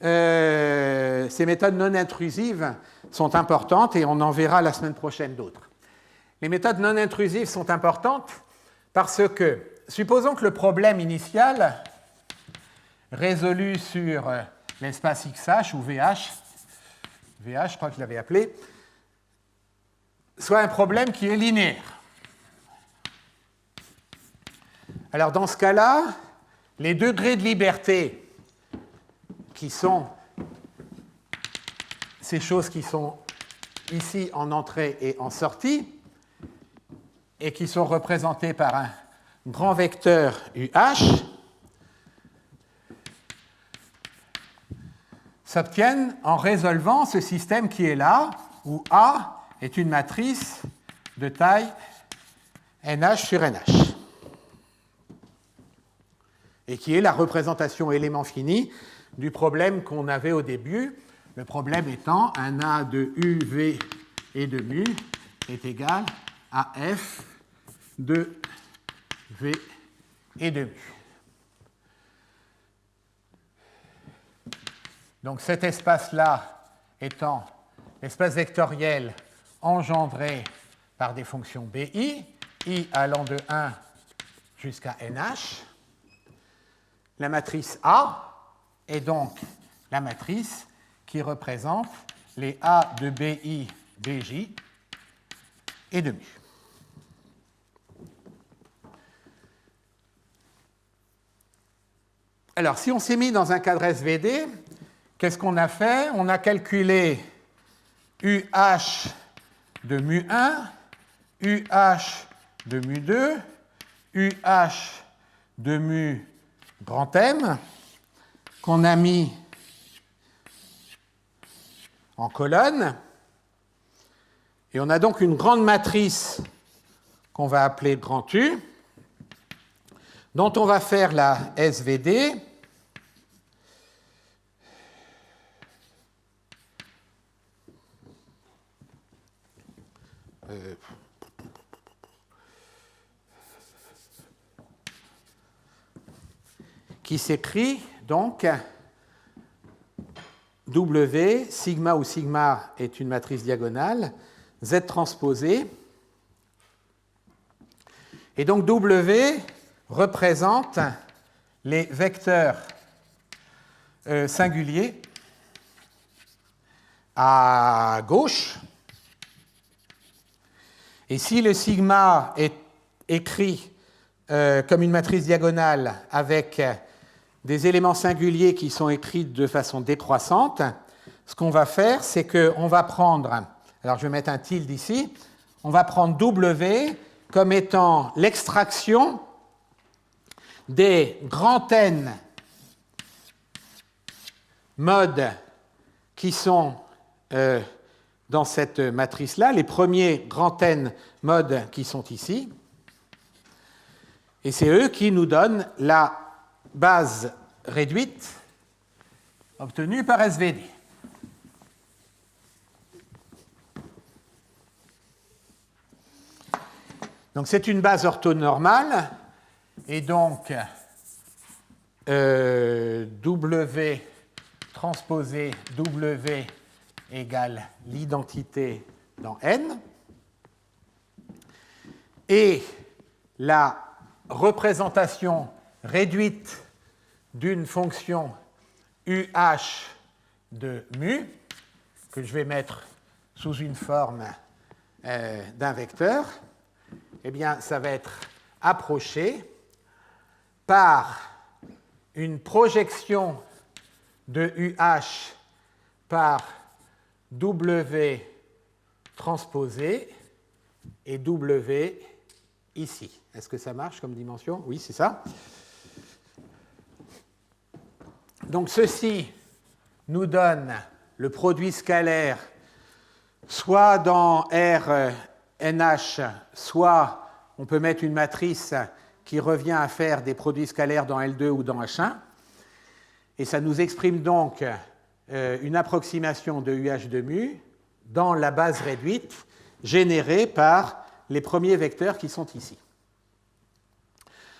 ces méthodes non intrusives sont importantes, et on en verra la semaine prochaine d'autres. Les méthodes non intrusives sont importantes parce que, supposons que le problème initial, résolu sur l'espace XH ou VH, je crois que je l'avais appelé, soit un problème qui est linéaire. Alors dans ce cas-là, les degrés de liberté qui sont ces choses qui sont ici en entrée et en sortie, et qui sont représentées par un grand vecteur UH, s'obtiennent en résolvant ce système qui est là, où A est une matrice de taille NH sur NH, et qui est la représentation élément fini du problème qu'on avait au début, le problème étant un A de U, V et de mu est égal à F de V et de mu. Donc cet espace-là étant l'espace vectoriel engendré par des fonctions BI, I allant de 1 jusqu'à NH, la matrice A est donc la matrice qui représente les A de BI, BJ et de mu. Alors, si on s'est mis dans un cadre SVD, qu'est-ce qu'on a fait? On a calculé UH de mu1, UH de mu2, UH de mu grand M, qu'on a mis en colonne. Et on a donc une grande matrice qu'on va appeler grand U, dont on va faire la SVD. Qui s'écrit donc W, sigma où sigma est une matrice diagonale, Z transposé. Et donc W représente les vecteurs singuliers à gauche. Et si le sigma est écrit comme une matrice diagonale avec des éléments singuliers qui sont écrits de façon décroissante, ce qu'on va faire, c'est qu'on va prendre, alors je vais mettre un tilde ici, on va prendre W comme étant l'extraction des grands N modes qui sont dans cette matrice-là, les premiers grands N modes qui sont ici, et c'est eux qui nous donnent la base réduite obtenue par SVD. Donc c'est une base orthonormale, et donc W transposé W égale l'identité dans N, et la représentation réduite d'une fonction UH de mu, que je vais mettre sous une forme d'un vecteur, eh bien, ça va être approché par une projection de UH par W transposé et W ici. Est-ce que ça marche comme dimension? Oui, c'est ça. Donc ceci nous donne le produit scalaire soit dans R NH, soit on peut mettre une matrice qui revient à faire des produits scalaires dans L2 ou dans H1. Et ça nous exprime donc une approximation de UH de mu dans la base réduite générée par les premiers vecteurs qui sont ici.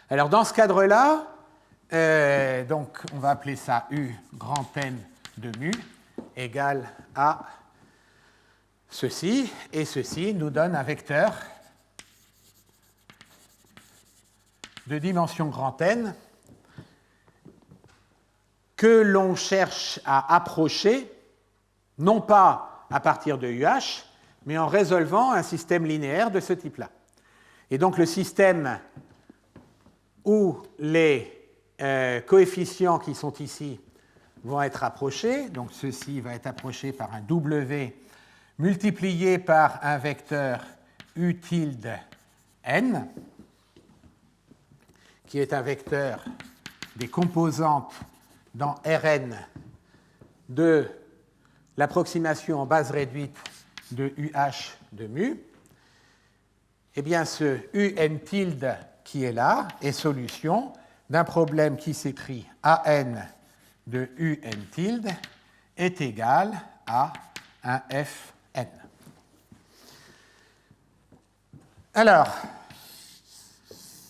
Alors dans ce cadre-là, donc on va appeler ça U grand N de mu égale à ceci, et ceci nous donne un vecteur de dimension grand N que l'on cherche à approcher, non pas à partir de UH, mais en résolvant un système linéaire de ce type-là. Et donc le système où les coefficients qui sont ici vont être approchés, donc ceci va être approché par un W multiplié par un vecteur U tilde N, qui est un vecteur des composantes dans Rn de l'approximation en base réduite de UH de mu. Eh bien, ce UN tilde qui est là est solution d'un problème qui s'écrit AN de UN tilde est égal à un Fn. Alors,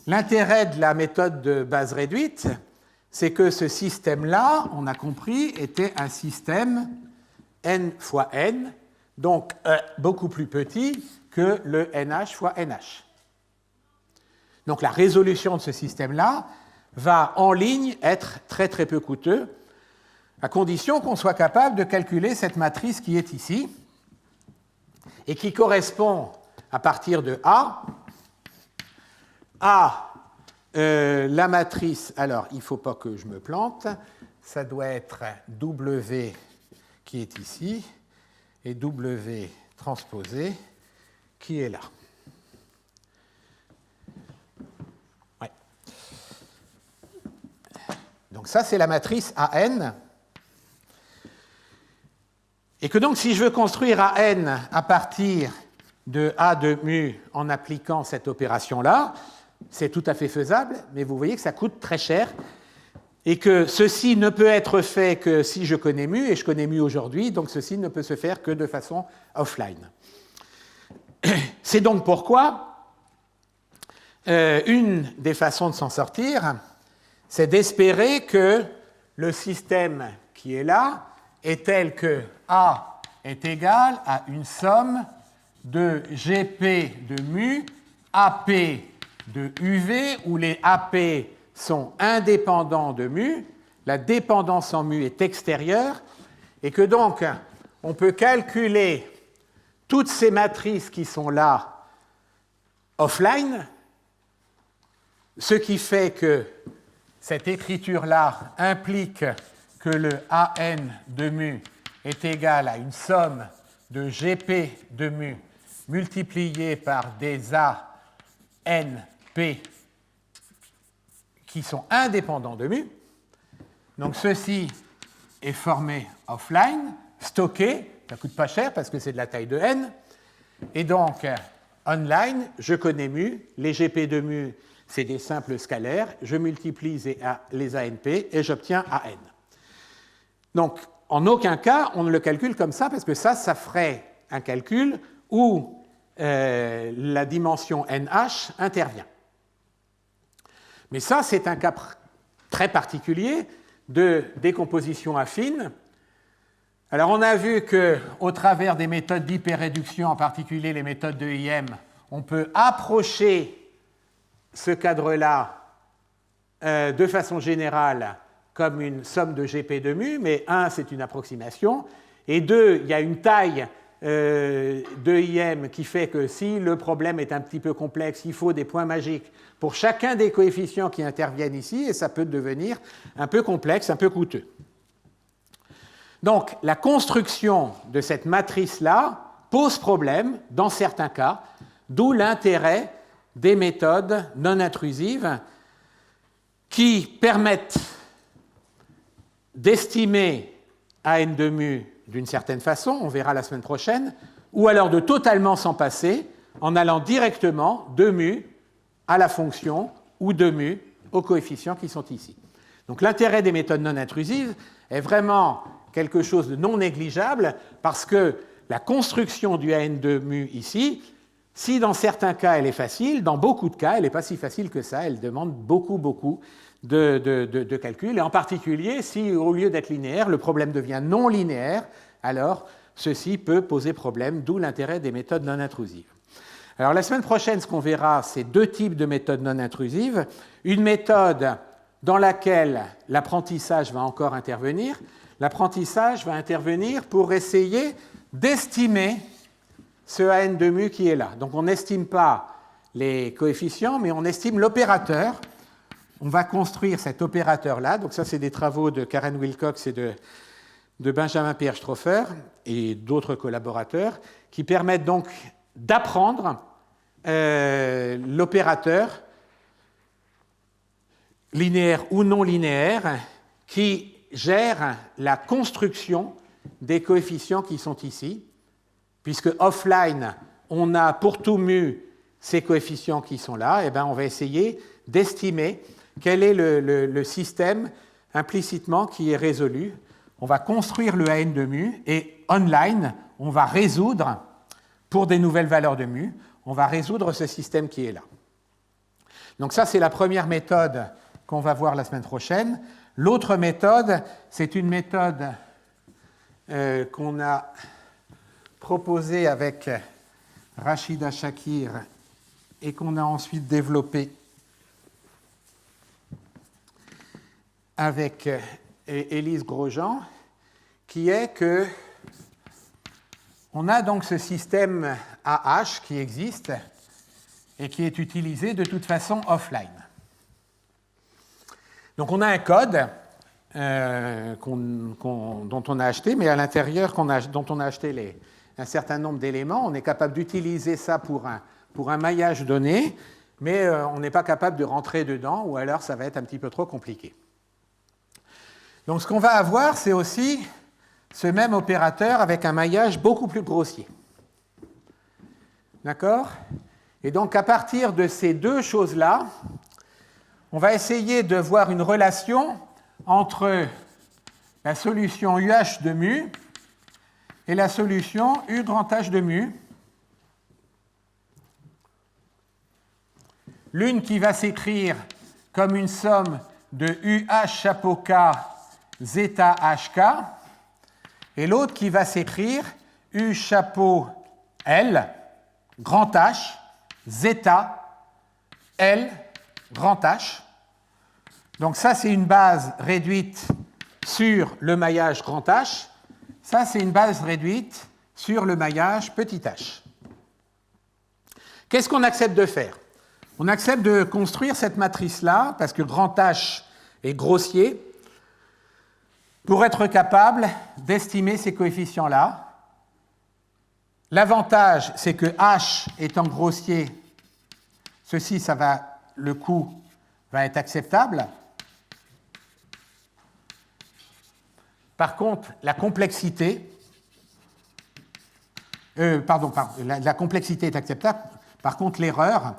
l'intérêt de la méthode de base réduite, c'est que ce système-là, on a compris, était un système n fois n, donc beaucoup plus petit que le NH fois NH. Donc la résolution de ce système-là va en ligne être très très peu coûteux, à condition qu'on soit capable de calculer cette matrice qui est ici et qui correspond à partir de A à la matrice. Alors, il ne faut pas que je me plante, ça doit être W qui est ici et W transposé qui est là. Ouais. Donc ça, c'est la matrice AN. Et que donc, si je veux construire AN à partir de A de mu en appliquant cette opération-là, c'est tout à fait faisable, mais vous voyez que ça coûte très cher et que ceci ne peut être fait que si je connais mu, et je connais mu aujourd'hui, donc ceci ne peut se faire que de façon offline. C'est donc pourquoi une des façons de s'en sortir, c'est d'espérer que le système qui est là est tel que A est égal à une somme de GP de mu, AP de UV, où les AP sont indépendants de mu, la dépendance en mu est extérieure, et que donc on peut calculer toutes ces matrices qui sont là offline, ce qui fait que cette écriture-là implique que le AN de mu est égal à une somme de GP de mu multiplié par des ANP qui sont indépendants de mu. Donc ceci est formé offline, stocké, ça ne coûte pas cher parce que c'est de la taille de n. Et donc, online, je connais mu, les GP de mu, c'est des simples scalaires, je multiplie les ANP et j'obtiens AN. Donc, en aucun cas, on ne le calcule comme ça, parce que ça ferait un calcul où la dimension NH intervient. Mais ça, c'est un cas très particulier de décomposition affine. Alors, on a vu qu'au travers des méthodes d'hyperréduction, en particulier les méthodes de IM, on peut approcher ce cadre-là de façon générale comme une somme de GP de mu, mais 1, c'est une approximation, et 2, il y a une taille de IM qui fait que si le problème est un petit peu complexe, il faut des points magiques pour chacun des coefficients qui interviennent ici, et ça peut devenir un peu complexe, un peu coûteux. Donc, la construction de cette matrice-là pose problème dans certains cas, d'où l'intérêt des méthodes non intrusives qui permettent d'estimer AN de mu d'une certaine façon, on verra la semaine prochaine, ou alors de totalement s'en passer en allant directement de mu à la fonction ou de mu aux coefficients qui sont ici. Donc l'intérêt des méthodes non intrusives est vraiment quelque chose de non négligeable parce que la construction du AN de mu ici, si dans certains cas elle est facile, dans beaucoup de cas elle n'est pas si facile que ça, elle demande beaucoup de calculs, et en particulier si au lieu d'être linéaire, le problème devient non linéaire, alors ceci peut poser problème, d'où l'intérêt des méthodes non intrusives. Alors la semaine prochaine, ce qu'on verra, c'est deux types de méthodes non intrusives. Une méthode dans laquelle l'apprentissage va encore intervenir. L'apprentissage va intervenir pour essayer d'estimer ce AN de mu qui est là. Donc on n'estime pas les coefficients, mais on estime l'opérateur. On va construire cet opérateur-là. Donc ça, c'est des travaux de Karen Wilcox et de Benjamin Peerstrofer et d'autres collaborateurs qui permettent donc d'apprendre l'opérateur linéaire ou non linéaire qui gère la construction des coefficients qui sont ici, puisque offline, on a pour tout mu ces coefficients qui sont là, et bien on va essayer d'estimer quel est le système implicitement qui est résolu. On va construire le AN de mu et online, on va résoudre, pour des nouvelles valeurs de mu, on va résoudre ce système qui est là. Donc ça, c'est la première méthode qu'on va voir la semaine prochaine. L'autre méthode, c'est une méthode qu'on a proposée avec Rachida Shakir et qu'on a ensuite développée avec Élise Grosjean, qui est que on a donc ce système AH qui existe et qui est utilisé de toute façon offline. Donc on a un code dont on a acheté, mais à l'intérieur dont on a acheté un certain nombre d'éléments. On est capable d'utiliser ça pour un maillage donné, mais on n'est pas capable de rentrer dedans, ou alors ça va être un petit peu trop compliqué. Donc ce qu'on va avoir, c'est aussi ce même opérateur avec un maillage beaucoup plus grossier. D'accord ? Et donc à partir de ces deux choses-là, on va essayer de voir une relation entre la solution UH de mu et la solution U grand H de mu. L'une qui va s'écrire comme une somme de UH chapeau K zeta HK, et l'autre qui va s'écrire U chapeau L grand H zeta L grand H. Donc ça, c'est une base réduite sur le maillage grand H. Ça, c'est une base réduite sur le maillage petit h. Qu'est-ce qu'on accepte de faire ? On accepte de construire cette matrice-là, parce que grand H est grossier, pour être capable d'estimer ces coefficients-là. L'avantage, c'est que H étant grossier, le coût va être acceptable. Par contre, la complexité la complexité est acceptable. Par contre, l'erreur,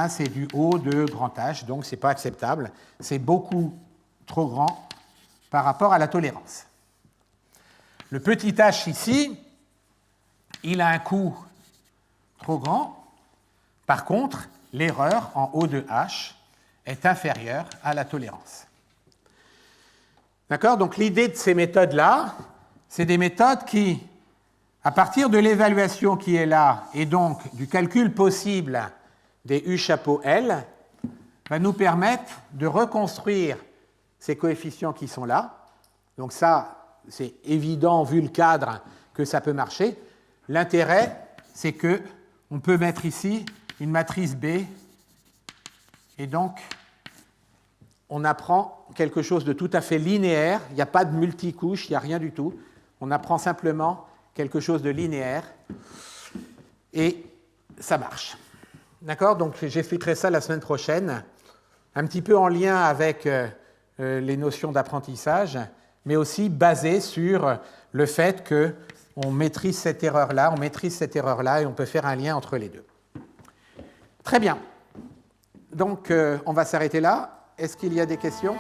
c'est du O de grand H, donc ce n'est pas acceptable. C'est beaucoup trop grand par rapport à la tolérance. Le petit h ici, il a un coût trop grand. Par contre, l'erreur en O de H est inférieure à la tolérance. D'accord ? Donc l'idée de ces méthodes-là, c'est des méthodes qui, à partir de l'évaluation qui est là, et donc du calcul possible des U chapeau L, va nous permettre de reconstruire ces coefficients qui sont là. Donc ça, c'est évident vu le cadre que ça peut marcher. L'intérêt, c'est qu'on peut mettre ici une matrice B, et donc on apprend quelque chose de tout à fait linéaire. Il n'y a pas de multicouche, il n'y a rien du tout. On apprend simplement quelque chose de linéaire, et ça marche. D'accord ? Donc j'expliquerai ça la semaine prochaine, un petit peu en lien avec les notions d'apprentissage, mais aussi basé sur le fait qu'on maîtrise cette erreur-là, et on peut faire un lien entre les deux. Très bien. Donc on va s'arrêter là. Est-ce qu'il y a des questions ?